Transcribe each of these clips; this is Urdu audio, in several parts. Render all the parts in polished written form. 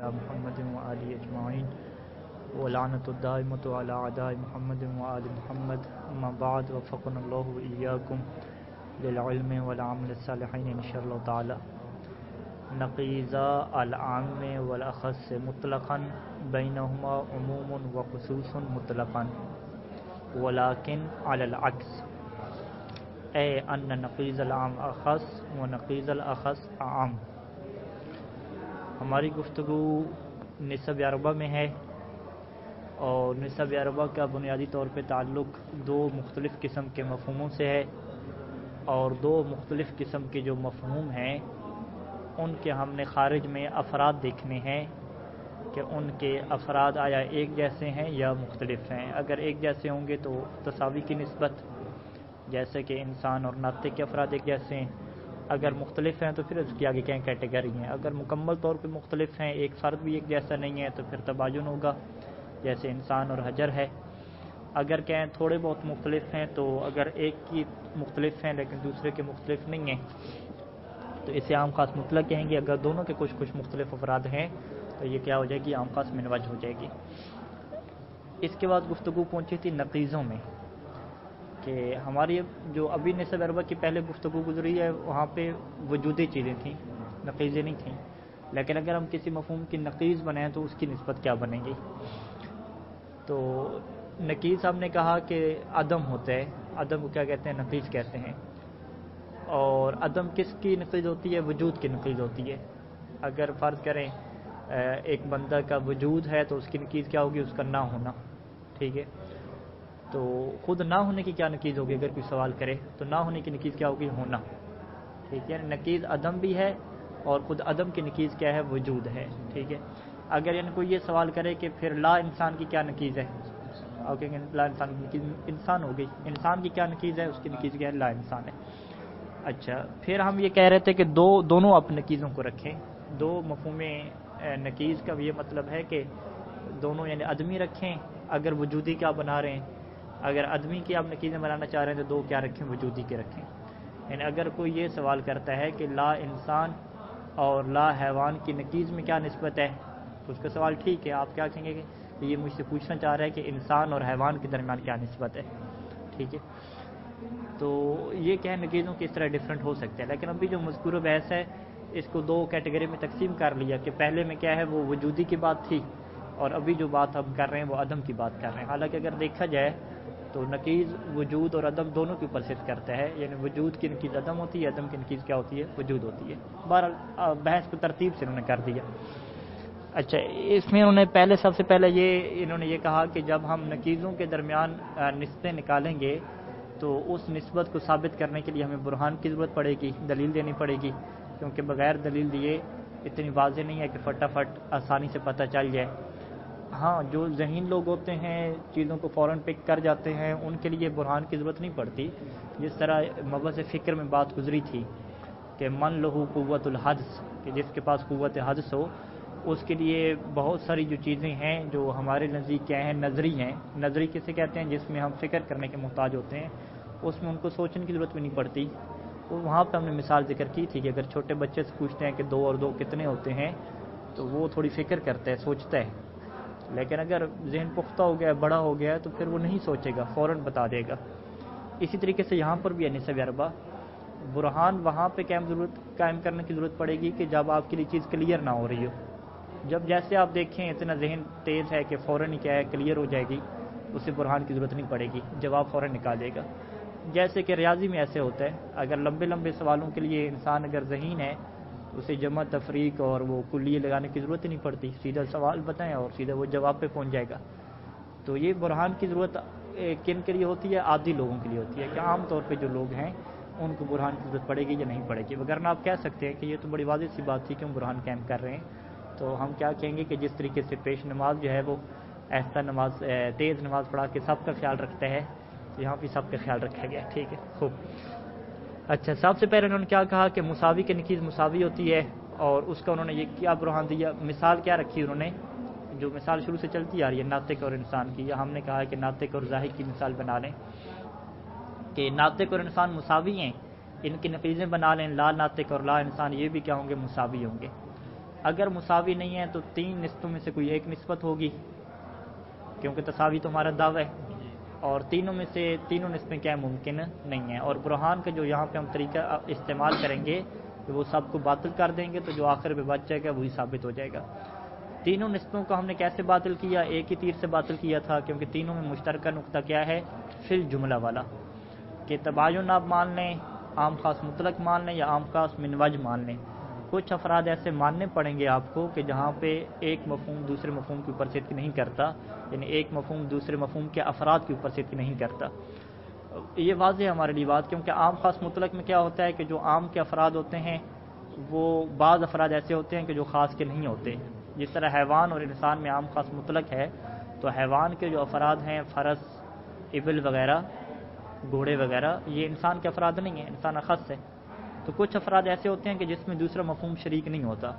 محمد وآلہ اجمعین ولعنۃ الدائمۃ علی اعداء محمد وآل محمد اما بعد وفقنا اللہ وإیاکم للعلم والعمل الصالحین انشاء اللہ تعالی. نقیضہ العام والاخص مطلقا بینہما عموم وخصوص مطلقا ولکن علی العکس اے ان نقیض العام اخص و نقیض الاخص عام. ہماری گفتگو نسب اربع میں ہے اور نسب اربع کا بنیادی طور پہ تعلق دو مختلف قسم کے مفہوموں سے ہے اور دو مختلف قسم کے جو مفہوم ہیں ان کے ہم نے خارج میں افراد دیکھنے ہیں کہ ان کے افراد آیا ایک جیسے ہیں یا مختلف ہیں. اگر ایک جیسے ہوں گے تو تساوی کی نسبت، جیسے کہ انسان اور ناطق کے افراد ایک جیسے ہیں. اگر مختلف ہیں تو پھر اس کی آگے کہیں کیٹیگری ہیں. اگر مکمل طور پہ مختلف ہیں، ایک فرد بھی ایک جیسا نہیں ہے تو پھر تباین ہوگا، جیسے انسان اور حجر ہے. اگر کہیں تھوڑے بہت مختلف ہیں تو اگر ایک کی مختلف ہیں لیکن دوسرے کے مختلف نہیں ہیں تو اسے عام خاص مطلق کہیں گے. اگر دونوں کے کچھ مختلف افراد ہیں تو یہ کیا ہو جائے گی؟ عام خاص منوج ہو جائے گی. اس کے بعد گفتگو پہنچی تھی نقیضوں میں کہ ہماری جو ابھی نسب اربع کی پہلے گفتگو گزری ہے وہاں پہ وجودی چیزیں تھیں، نقیضیں نہیں تھیں. لیکن اگر ہم کسی مفہوم کی نقیض بنائیں تو اس کی نسبت کیا بنے گی؟ تو نقیض ہم نے کہا کہ عدم ہوتا ہے. عدم کو کیا کہتے ہیں؟ نقیض کہتے ہیں. اور عدم کس کی نقیض ہوتی ہے؟ وجود کی نقیض ہوتی ہے. اگر فرض کریں ایک بندہ کا وجود ہے تو اس کی نقیض کیا ہوگی؟ اس کا نہ ہونا. ٹھیک ہے، تو خود نہ ہونے کی کیا نقیض ہوگی؟ اگر کوئی سوال کرے تو نہ ہونے کی نقیض کیا ہوگی؟ ہونا. ٹھیک ہے، نقیض عدم بھی ہے اور خود عدم کی نقیض کیا ہے؟ وجود ہے. ٹھیک ہے، اگر یعنی کوئی یہ سوال کرے کہ پھر لا انسان کی کیا نقیض ہے؟ اور کہیں گے لا انسان کی نقیض انسان ہو گئی. انسان کی کیا نقیض ہے؟ اس کی نقیض کیا ہے؟ لا انسان ہے. اچھا، پھر ہم یہ کہہ رہے تھے کہ دونوں اپنے نقیضوں کو رکھیں. دو مفہوم نقیض کا یہ مطلب ہے کہ دونوں یعنی آدمی رکھیں اگر وجودی کا بنا رہے ہیں. اگر آدمی کی آپ نقیضیں بنانا چاہ رہے ہیں تو دو کیا رکھیں؟ وجودی کے رکھیں. یعنی اگر کوئی یہ سوال کرتا ہے کہ لا انسان اور لا حیوان کی نقیض میں کیا نسبت ہے تو اس کا سوال ٹھیک ہے، آپ کیا کہیں گے کہ یہ مجھ سے پوچھنا چاہ رہا ہے کہ انسان اور حیوان کے درمیان کیا نسبت ہے. ٹھیک ہے، تو یہ کہ نقیضوں کی اس طرح ڈفرینٹ ہو سکتے ہیں. لیکن ابھی جو مذکور بحث ہے اس کو دو کیٹیگری میں تقسیم کر لیا کہ پہلے میں کیا ہے وہ وجودی کی بات تھی اور ابھی جو بات ہم کر رہے ہیں وہ عدم کی بات کر رہے ہیں. حالانکہ اگر دیکھا جائے تو نقیض وجود اور عدم دونوں کے اوپر صرف کرتا ہے. یعنی وجود کی نقیض عدم ہوتی ہے، عدم کی نقیض کیا ہوتی ہے؟ وجود ہوتی ہے. بہرحال بحث کو ترتیب سے انہوں نے کر دیا. اچھا، اس میں انہوں نے سب سے پہلے انہوں نے یہ کہا کہ جب ہم نقیضوں کے درمیان نسبتیں نکالیں گے تو اس نسبت کو ثابت کرنے کے لیے ہمیں برہان کی ضرورت پڑے گی، دلیل دینی پڑے گی، کیونکہ بغیر دلیل دیے اتنی واضح نہیں ہے کہ فٹافٹ آسانی سے پتہ چل جائے. ہاں، جو ذہین لوگ ہوتے ہیں چیزوں کو فوراً پک کر جاتے ہیں ان کے لیے برہان کی ضرورت نہیں پڑتی. جس طرح مبحث فکر میں بات گزری تھی کہ من لہو قوت الحدس، کہ جس کے پاس قوت حدس ہو اس کے لیے بہت ساری جو چیزیں ہیں جو ہمارے نزدیک کیا ہیں؟ نظری ہیں. نظری کسے کہتے ہیں؟ جس میں ہم فکر کرنے کے محتاج ہوتے ہیں، اس میں ان کو سوچنے کی ضرورت بھی نہیں پڑتی. وہاں پہ ہم نے مثال ذکر کی تھی کہ اگر چھوٹے بچے سے پوچھتے ہیں کہ 2 اور 2 کتنے ہوتے ہیں تو وہ تھوڑی فکر کرتا ہے، سوچتا ہے. لیکن اگر ذہن پختہ ہو گیا، بڑا ہو گیا ہے تو پھر وہ نہیں سوچے گا، فوراً بتا دے گا. اسی طریقے سے یہاں پر بھی ہے نسب اربع. برہان وہاں پہ قائم کرنے کی ضرورت پڑے گی کہ جب آپ کے لیے چیز کلیئر نہ ہو رہی ہو. جب جیسے آپ دیکھیں اتنا ذہن تیز ہے کہ فوراً ہی کیا ہے کلیئر ہو جائے گی، اسے برہان کی ضرورت نہیں پڑے گی، جواب فوراً نکال دے گا. جیسے کہ ریاضی میں ایسے ہوتا ہے، اگر لمبے سوالوں کے لیے انسان اگر ذہین ہے تو اسے جمع تفریق اور وہ کلیے لگانے کی ضرورت ہی نہیں پڑتی، سیدھا سوال بتائیں اور سیدھا وہ جواب پہ پہنچ جائے گا. تو یہ برہان کی ضرورت کن کے لیے ہوتی ہے؟ عادی لوگوں کے لیے ہوتی ہے کہ عام طور پہ جو لوگ ہیں ان کو برہان کی ضرورت پڑے گی یا نہیں پڑے گی. وگرنہ آپ کہہ سکتے ہیں کہ یہ تو بڑی واضح سی بات تھی، کیوں برہان قائم کر رہے ہیں. تو ہم کیا کہیں گے کہ جس طریقے سے پیش نماز جو ہے وہ ایسا نماز تیز نماز پڑھا کے سب کا خیال رکھتا ہے تو یہاں بھی سب کا خیال رکھا گیا. ٹھیک ہے، خوب. اچھا، سب سے پہلے انہوں نے کیا کہا کہ مساوی کی نقیض مساوی ہوتی ہے اور اس کا انہوں نے یہ کیا برہان دیا. مثال کیا رکھی انہوں نے؟ جو مثال شروع سے چلتی آ رہی ہے ناطق اور انسان کی، یا ہم نے کہا کہ ناطق اور ظاہر کی مثال بنا لیں کہ ناطق اور انسان مساوی ہیں، ان کی نقیضیں بنا لیں. لا ناطق اور لا انسان یہ بھی کیا ہوں گے؟ مساوی ہوں گے. اگر مساوی نہیں ہے تو 3 نسبتوں میں سے کوئی ایک نسبت ہوگی، کیونکہ تساوی تو ہمارا دعویٰ ہے، اور تینوں میں سے تینوں نسبتیں کیا ممکن نہیں ہیں، اور برہان کا جو یہاں پہ ہم طریقہ استعمال کریں گے کہ وہ سب کو باطل کر دیں گے، تو جو آخر پہ بچ جائے گا وہی ثابت ہو جائے گا۔ تینوں نسبتوں کو ہم نے کیسے باطل کیا؟ ایک ہی تیر سے باطل کیا تھا، کیونکہ تینوں میں مشترکہ نقطہ کیا ہے؟ فی الجملہ والا، کہ تباین آپ مان لیں، عام خاص مطلق مان لیں، یا عام خاص من وجہ مان لیں۔ کچھ افراد ایسے ماننے پڑیں گے آپ کو کہ جہاں پہ ایک مفہوم دوسرے مفہوم کے اوپر صدق نہیں کرتا، یعنی ایک مفہوم دوسرے مفہوم کے افراد کے اوپر صدق نہیں کرتا۔ یہ واضح ہے ہمارے لیے بات، کیونکہ عام خاص مطلق میں کیا ہوتا ہے کہ جو عام کے افراد ہوتے ہیں وہ بعض افراد ایسے ہوتے ہیں کہ جو خاص کے نہیں ہوتے۔ جس طرح حیوان اور انسان میں عام خاص مطلق ہے، تو حیوان کے جو افراد ہیں، فرس، ابل وغیرہ، گھوڑے وغیرہ، یہ انسان کے افراد نہیں ہیں، انسان اخص ہے۔ تو کچھ افراد ایسے ہوتے ہیں کہ جس میں دوسرا مفہوم شریک نہیں ہوتا۔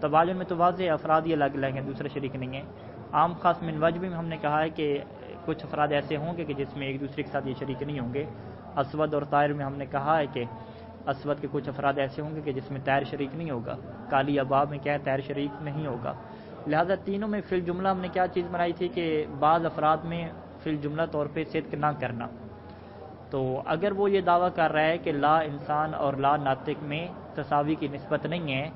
تباین میں تو واضح ہے افراد ہی الگ الگ ہیں، دوسرا شریک نہیں ہے۔ عام خاص من وجہ بھی ہم نے کہا ہے کہ کچھ افراد ایسے ہوں گے کہ جس میں ایک دوسرے کے ساتھ یہ شریک نہیں ہوں گے۔ اسود اور طائر میں ہم نے کہا ہے کہ اسود کے کچھ افراد ایسے ہوں گے کہ جس میں طائر شریک نہیں ہوگا، کالی اباب میں کیا ہے؟ طائر شریک نہیں ہوگا۔ لہذا تینوں میں فی الجملہ ہم نے کیا چیز بنائی تھی کہ بعض افراد میں فی الجملہ طور پہ صدق نہ کرنا۔ تو اگر وہ یہ دعویٰ کر رہا ہے کہ لا انسان اور لا ناطق میں تساوی کی نسبت نہیں ہے،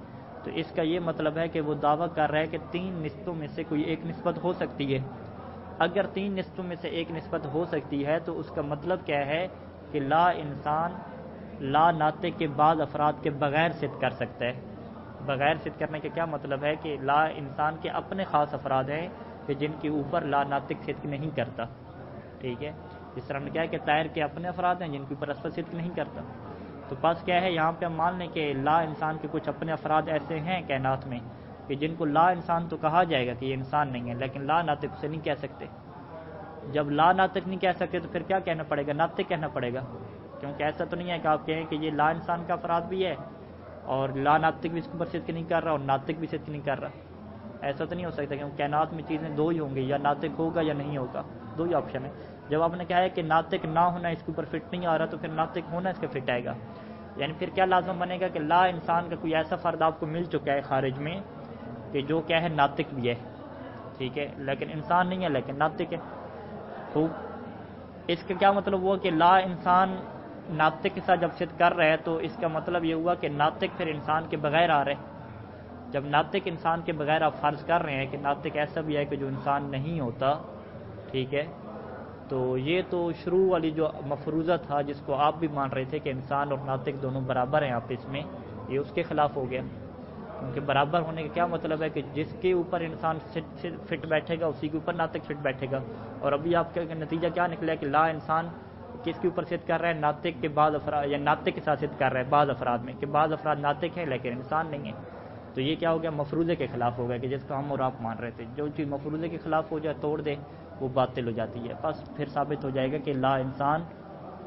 تو اس کا یہ مطلب ہے کہ وہ دعویٰ کر رہا ہے کہ 3 نسبتوں میں سے کوئی ایک نسبت ہو سکتی ہے۔ اگر 3 نسبتوں میں سے ایک نسبت ہو سکتی ہے تو اس کا مطلب کیا ہے کہ لا انسان لا ناطق کے بعض افراد کے بغیر صدق کر سکتا ہے۔ بغیر صدق کرنے کا کیا مطلب ہے کہ لا انسان کے اپنے خاص افراد ہیں کہ جن کے اوپر لا ناطق صدق نہیں کرتا، ٹھیک ہے؟ جس طرح ہم نے کہا کہ طائر کے اپنے افراد ہیں جن کے اوپر اسود صدق نہیں کرتا۔ تو پس کیا ہے، یہاں پہ ہم مان لیں کہ لا انسان کے کچھ اپنے افراد ایسے ہیں کائنات میں کہ جن کو لا انسان تو کہا جائے گا کہ یہ انسان نہیں ہے، لیکن لا ناطق اسے نہیں کہہ سکتے۔ جب لا ناطق نہیں کہہ سکتے تو پھر کیا کہنا پڑے گا؟ ناطق کہنا پڑے گا، کیونکہ ایسا تو نہیں ہے کہ آپ کہیں کہ یہ لا انسان کا افراد بھی ہے اور لا ناطق بھی اس کے اوپر صدق نہیں کر رہا اور ناطق بھی صدق نہیں کر رہا۔ ایسا تو نہیں ہو سکتا، کیونکہ کائنات میں چیزیں 2 ہی ہوں گی، یا ناطق ہوگا یا نہیں ہوگا، 2 ہی آپشن ہے۔ جب آپ نے کہا ہے کہ ناطق نہ ہونا اس کے اوپر فٹ نہیں آ رہا، تو پھر ناطق ہونا اس کے فٹ آئے گا۔ یعنی پھر کیا لازم بنے گا کہ لا انسان کا کوئی ایسا فرد آپ کو مل چکا ہے خارج میں کہ جو کیا ہے ناطق بھی ہے، ٹھیک ہے، لیکن انسان نہیں ہے لیکن ناطق ہے۔ تو اس کا کیا مطلب ہوا کہ لا انسان ناطق کے ساتھ جب صدق کر رہا ہے تو اس کا مطلب یہ ہوا کہ ناطق پھر انسان کے بغیر آ رہے ہیں۔ جب ناطق انسان کے بغیر آپ فرض کر رہے ہیں کہ ناطق ایسا بھی ہے کہ جو انسان نہیں ہوتا، ٹھیک ہے، تو یہ تو شروع والی جو مفروضہ تھا جس کو آپ بھی مان رہے تھے کہ انسان اور ناطق دونوں برابر ہیں آپس میں، یہ اس کے خلاف ہو گیا۔ کیونکہ برابر ہونے کا کیا مطلب ہے کہ جس کے اوپر انسان فٹ بیٹھے گا اسی کے اوپر ناطق فٹ بیٹھے گا۔ اور ابھی آپ کا نتیجہ کیا نکلا ہے کہ لا انسان کس کے اوپر صدق کر رہا ہے؟ ناطق کے بعض افراد، یا ناطق کے ساتھ صدق کر رہا ہے بعض افراد میں، کہ بعض افراد ناطق ہیں لیکن انسان نہیں ہے۔ تو یہ کیا ہو گیا؟ مفروضے کے خلاف ہو گیا، کہ جس کو ہم اور آپ مان رہے تھے۔ جو چیز مفروضے کے خلاف ہو جائے، توڑ دے، وہ باطل ہو جاتی ہے۔ بس پھر ثابت ہو جائے گا کہ لا انسان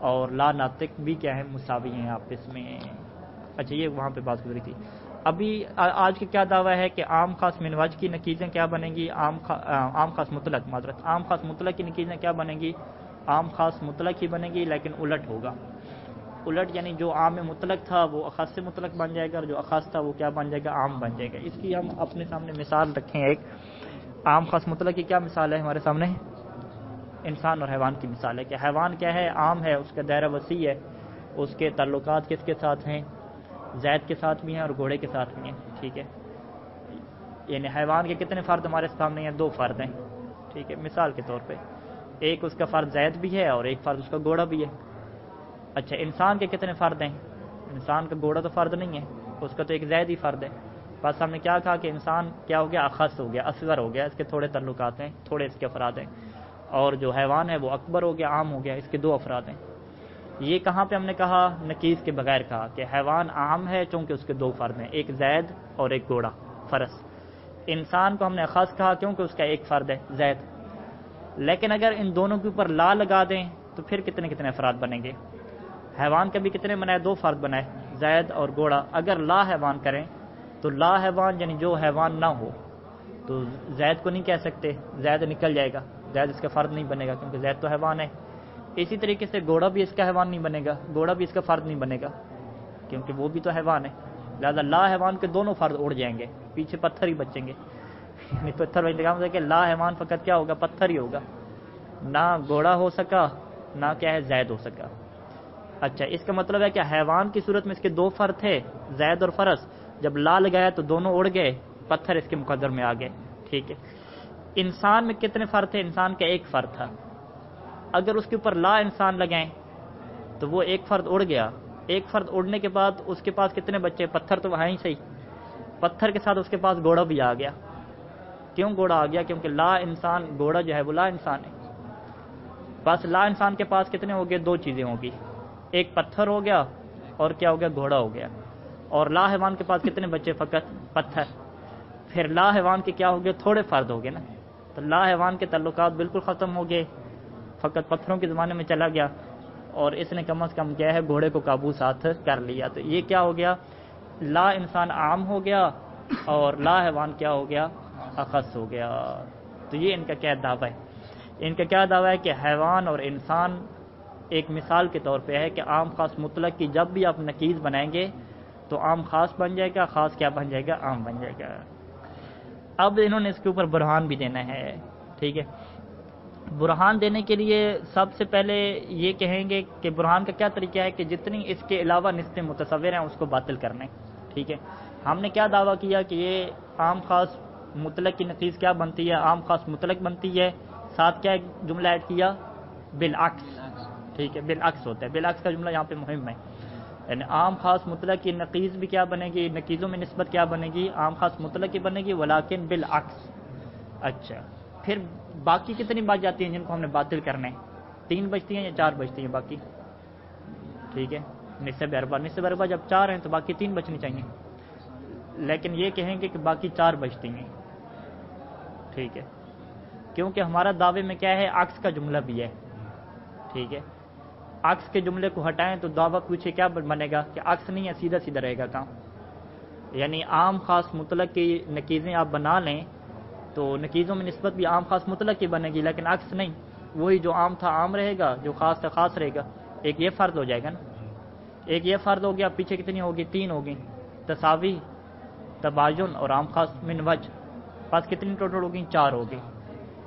اور لا ناطق بھی کیا ہے؟ مساوی ہیں آپس میں۔ اچھا، یہ وہاں پہ بات گزری تھی۔ ابھی آج کا کیا دعویٰ ہے کہ عام خاص من وجہ کی نقیضیں کیا بنیں گی؟ عام خاص مطلق، معذرت، عام خاص مطلق کی نقیضیں کیا بنیں گی؟ عام خاص مطلق ہی بنے گی، لیکن الٹ ہوگا۔ الٹ یعنی جو عام مطلق تھا وہ اخص مطلق بن جائے گا، اور جو اخص تھا وہ کیا بن جائے گا؟ عام بن جائے گا۔ اس کی ہم اپنے سامنے مثال رکھیں۔ ایک عام خاص مطلق کی کیا مثال ہے ہمارے سامنے؟ انسان اور حیوان کی مثال ہے کہ حیوان کیا ہے؟ عام ہے، اس کا دائرہ وسیع ہے، اس کے تعلقات کس کے ساتھ ہیں؟ زید کے ساتھ بھی ہیں اور گھوڑے کے ساتھ بھی ہیں، ٹھیک ہے۔ یعنی حیوان کے کتنے فرد ہمارے سامنے ہیں؟ 2 فرد ہیں، ٹھیک ہے، مثال کے طور پہ ایک اس کا فرد زید بھی ہے اور ایک فرد اس کا گھوڑا بھی ہے۔ اچھا، انسان کے کتنے فرد ہیں؟ انسان کا گھوڑا تو فرد نہیں ہے، اس کا تو ایک زید ہی فرد ہے۔ بس ہم نے کیا کہا کہ انسان کیا ہو گیا؟ اخص ہو گیا، اصغر ہو گیا، اس کے تھوڑے تعلقات ہیں، تھوڑے اس کے افراد ہیں۔ اور جو حیوان ہے وہ اکبر ہو گیا، عام ہو گیا، اس کے 2 افراد ہیں۔ یہ کہاں پہ ہم نے کہا؟ نقیض کے بغیر کہا کہ حیوان عام ہے چونکہ اس کے 2 فرد ہیں، ایک زید اور ایک گھوڑا، فرس۔ انسان کو ہم نے خاص کہا کیونکہ اس کا ایک فرد ہے، زید۔ لیکن اگر ان دونوں کے اوپر لا لگا دیں تو پھر کتنے کتنے افراد بنیں گے؟ حیوان کا بھی کتنے بنائے؟ 2 فرد بنائے، زید اور گھوڑا۔ اگر لا حیوان کریں تو لا حیوان یعنی جو حیوان نہ ہو، تو زید کو نہیں کہہ سکتے، زید نکل جائے گا، زید اس کا فرد نہیں بنے گا کیونکہ زید تو حیوان ہے۔ اسی طریقے سے گھوڑا بھی اس کا حیوان نہیں بنے گا، گھوڑا بھی اس کا فرد نہیں بنے گا کیونکہ وہ بھی تو حیوان ہے۔ لہذا لا حیوان کے دونوں فرد اڑ جائیں گے، پیچھے پتھر ہی بچیں گے. یعنی پتھر بچنے کا مطلب کہ لا حیوان فقط کیا ہوگا؟ پتھر ہی ہوگا. نہ گھوڑا ہو سکا نہ کیا ہے زید ہو سکا. اچھا اس کا مطلب ہے کہ حیوان کی صورت میں اس کے دو فر تھے زید اور فرس، جب لا لگایا تو دونوں اڑ گئے، پتھر اس کے مقدر میں آ گئے. ٹھیک ہے. انسان میں کتنے فر تھے؟ انسان کا ایک فر تھا. اگر اس کے اوپر لا انسان لگائیں تو وہ ایک فرد اڑ گیا. ایک فرد اڑنے کے بعد اس کے پاس کتنے بچے؟ پتھر تو وہاں ہی صحیح، پتھر کے ساتھ اس کے پاس گھوڑا بھی آ گیا. کیوں گھوڑا آ گیا؟ کیونکہ لا انسان، گھوڑا جو ہے وہ لا انسان ہے. بس لا انسان کے پاس کتنے ہو گئے؟ دو چیزیں ہوں گی، ایک پتھر ہو گیا اور کیا ہو گیا؟ گھوڑا ہو گیا. اور لا حیوان کے پاس کتنے بچے؟ فقط پتھر. پھر لا حیوان کے کیا ہو گئے؟ تھوڑے فرد ہو گئے نا. تو لا حیوان کے تعلقات بالکل ختم ہو گئے، فقط پتھروں کے زمانے میں چلا گیا، اور اس نے کم از کم کیا ہے گھوڑے کو قابو ساتھ کر لیا. تو یہ کیا ہو گیا؟ لا انسان عام ہو گیا اور لا حیوان کیا ہو گیا؟ اخص ہو گیا. تو یہ ان کا کیا دعویٰ ہے؟ ان کا کیا دعویٰ ہے کہ حیوان اور انسان ایک مثال کے طور پہ ہے کہ عام خاص مطلق کی جب بھی آپ نقیض بنائیں گے تو عام خاص بن جائے گا، خاص کیا بن جائے گا؟ عام بن جائے گا. اب انہوں نے اس کے اوپر برہان بھی دینا ہے. ٹھیک ہے. برہان دینے کے لیے سب سے پہلے یہ کہیں گے کہ برہان کا کیا طریقہ ہے کہ جتنی اس کے علاوہ نسبتیں متصور ہیں اس کو باطل کرنے. ٹھیک ہے. ہم نے کیا دعویٰ کیا کہ یہ عام خاص مطلق کی نقیض کیا بنتی ہے؟ عام خاص مطلق بنتی ہے. ساتھ کیا جملہ ایڈ کیا؟ بالعکس. ٹھیک ہے. بالعکس ہوتا ہے. بالعکس کا جملہ یہاں پہ مہم ہے. یعنی عام خاص مطلق کی نقیض بھی کیا بنے گی؟ نقیضوں میں نسبت کیا بنے گی؟ عام خاص مطلق کی بنے گی، ولیکن بالعکس. اچھا پھر باقی کتنی بات جاتی ہیں جن کو ہم نے باطل کرنا ہے؟ 3 بچتی ہیں یا 4 بچتی ہیں باقی؟ ٹھیک ہے. نسب اربع جب 4 ہیں تو باقی 3 بچنی چاہیے، لیکن یہ کہیں گے کہ باقی 4 بچتی ہیں. ٹھیک ہے. کیونکہ ہمارا دعوے میں کیا ہے؟ عکس کا جملہ بھی ہے. ٹھیک ہے. عکس کے جملے کو ہٹائیں تو دعویٰ پوچھے کیا بنے گا؟ کہ عکس نہیں ہے، سیدھا سیدھا رہے گا کام. یعنی عام خاص مطلق کی نقیضیں آپ بنا لیں تو نقیضوں میں نسبت بھی عام خاص مطلق کی بنے گی، لیکن عکس نہیں. وہی جو عام تھا عام رہے گا، جو خاص تھا خاص رہے گا. ایک یہ فرد ہو جائے گا نا. ایک یہ فرد ہو گیا. پیچھے کتنی ہوگی؟ 3 ہوگی. تساوی، تباین اور عام خاص من وجہ. پاس کتنی ٹوٹل ہوگی؟ 4 ہوگی.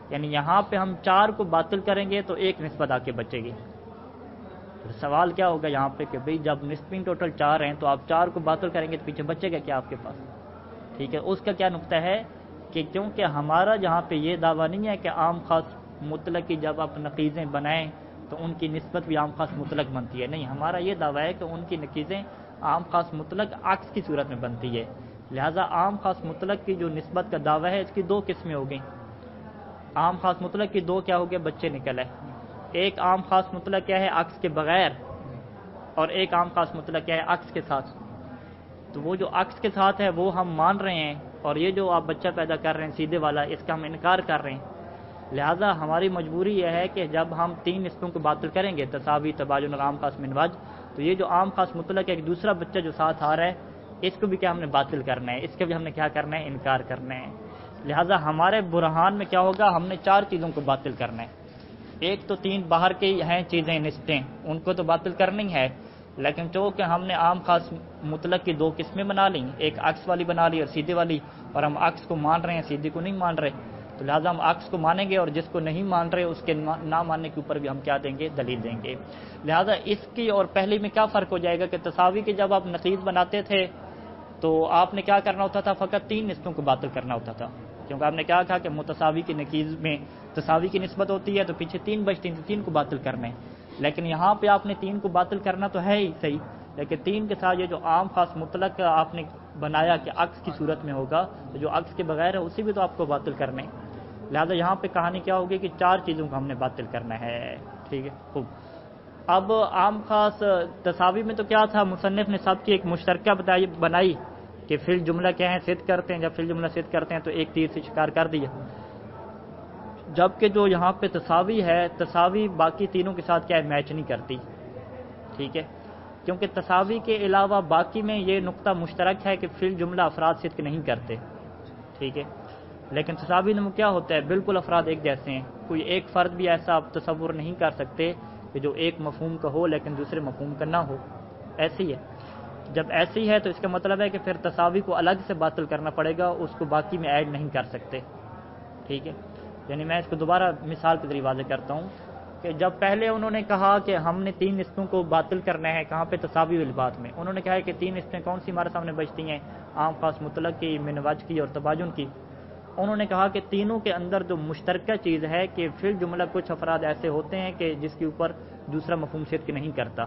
یعنی یہاں پہ ہم 4 کو باطل کریں گے تو ایک نسبت آ کے بچے گی. تو سوال کیا ہوگا یہاں پہ کہ بھئی جب نسبیں ٹوٹل 4 ہیں تو آپ 4 کو باطل کریں گے تو پیچھے بچے گا کیا آپ کے پاس؟ ٹھیک ہے. اس کا کیا نقطہ ہے کہ کیونکہ ہمارا جہاں پہ یہ دعویٰ نہیں ہے کہ عام خاص مطلق کی جب آپ نقیضیں بنائیں تو ان کی نسبت بھی عام خاص مطلق بنتی ہے. نہیں، ہمارا یہ دعویٰ ہے کہ ان کی نقیضیں عام خاص مطلق عکس کی صورت میں بنتی ہے. لہٰذا عام خاص مطلق کی جو نسبت کا دعویٰ ہے اس کی 2 قسمیں ہو گئیں. عام خاص مطلق کی 2 کیا ہو گئے؟ بچے نکل ہے. ایک عام خاص مطلق کیا ہے؟ عکس کے بغیر، اور ایک عام خاص مطلق کیا ہے؟ عکس کے ساتھ. تو وہ جو عکس کے ساتھ ہے وہ ہم مان رہے ہیں، اور یہ جو آپ بچہ پیدا کر رہے ہیں سیدھے والا، اس کا ہم انکار کر رہے ہیں. لہٰذا ہماری مجبوری یہ ہے کہ جب ہم 3 نسبوں کو باطل کریں گے، تساوی، تباین اور عام خاص من وجہ، تو یہ جو عام خاص مطلق ہے ایک دوسرا بچہ جو ساتھ آ رہا ہے اس کو بھی کیا ہم نے باطل کرنا ہے، اس کے بھی ہم نے کیا کرنا ہے؟ انکار کرنا ہے. لہٰذا ہمارے برہان میں کیا ہوگا؟ ہم نے 4 چیزوں کو باطل کرنا ہے. ایک تو 3 باہر کی ہیں چیزیں، نسبتیں، ان کو تو باطل کرنی ہے، لیکن چونکہ ہم نے عام خاص مطلق کی 2 قسمیں بنا لیں، ایک عکس والی بنا لی اور سیدھے والی، اور ہم عکس کو مان رہے ہیں سیدھے کو نہیں مان رہے، تو لہٰذا ہم عکس کو مانیں گے اور جس کو نہیں مان رہے اس کے نہ ماننے کے اوپر بھی ہم کیا دیں گے؟ دلیل دیں گے. لہٰذا اس کی اور پہلی میں کیا فرق ہو جائے گا کہ تساوی کے جب آپ نقیض بناتے تھے تو آپ نے کیا کرنا ہوتا تھا؟ فقط 3 نسبتوں کو باطل کرنا ہوتا تھا، کیونکہ آپ نے کیا کہا کہ متساوی کی نقیض میں تساوی کی نسبت ہوتی ہے تو پیچھے 3 بچتی ہیں تو 3 کو باطل کرنا ہے. لیکن یہاں پہ آپ نے 3 کو باطل کرنا تو ہے ہی صحیح، لیکن 3 کے ساتھ یہ جو عام خاص مطلق آپ نے بنایا کہ عکس کی صورت میں ہوگا، تو جو عکس کے بغیر ہے اسی بھی تو آپ کو باطل کرنا ہے. لہٰذا یہاں پہ کہانی کیا ہوگی کہ 4 چیزوں کو ہم نے باطل کرنا ہے. ٹھیک ہے. خوب. اب عام خاص تساوی میں تو کیا تھا؟ مصنف نے سب کی ایک مشترکہ بنائی کہ فی الجملہ کیا ہے؟ صدق کرتے ہیں. جب فی الجملہ صدق کرتے ہیں تو ایک تیر سے شکار کر دیا. جبکہ جو یہاں پہ تساوی ہے، تساوی باقی تینوں کے ساتھ کیا ہے؟ میچ نہیں کرتی. ٹھیک ہے. کیونکہ تساوی کے علاوہ باقی میں یہ نقطہ مشترک ہے کہ فی الجملہ افراد صدق نہیں کرتے. ٹھیک ہے. لیکن تساوی میں کیا ہوتا ہے؟ بالکل افراد ایک جیسے ہیں. کوئی ایک فرد بھی ایسا آپ تصور نہیں کر سکتے کہ جو ایک مفہوم کا ہو لیکن دوسرے مفہوم کا نہ ہو. ایسے ہی ہے. جب ایسی ہے تو اس کا مطلب ہے کہ پھر تساوی کو الگ سے باطل کرنا پڑے گا، اس کو باقی میں ایڈ نہیں کر سکتے، ٹھیک ہے۔ یعنی میں اس کو دوبارہ مثال کے ذریعے واضح کرتا ہوں کہ جب پہلے انہوں نے کہا کہ ہم نے 3 نسبتوں کو باطل کرنا ہے، کہاں پہ تساوی والبات میں، انہوں نے کہا ہے کہ 3 نسبتیں کون سی ہمارے سامنے بچتی ہیں، عام خاص مطلق کی، من وجہ کی اور تباین کی۔ انہوں نے کہا کہ تینوں کے اندر جو مشترکہ چیز ہے کہ فی الجملہ کچھ افراد ایسے ہوتے ہیں کہ جس کے اوپر دوسرا مفہوم صدق نہیں کرتا۔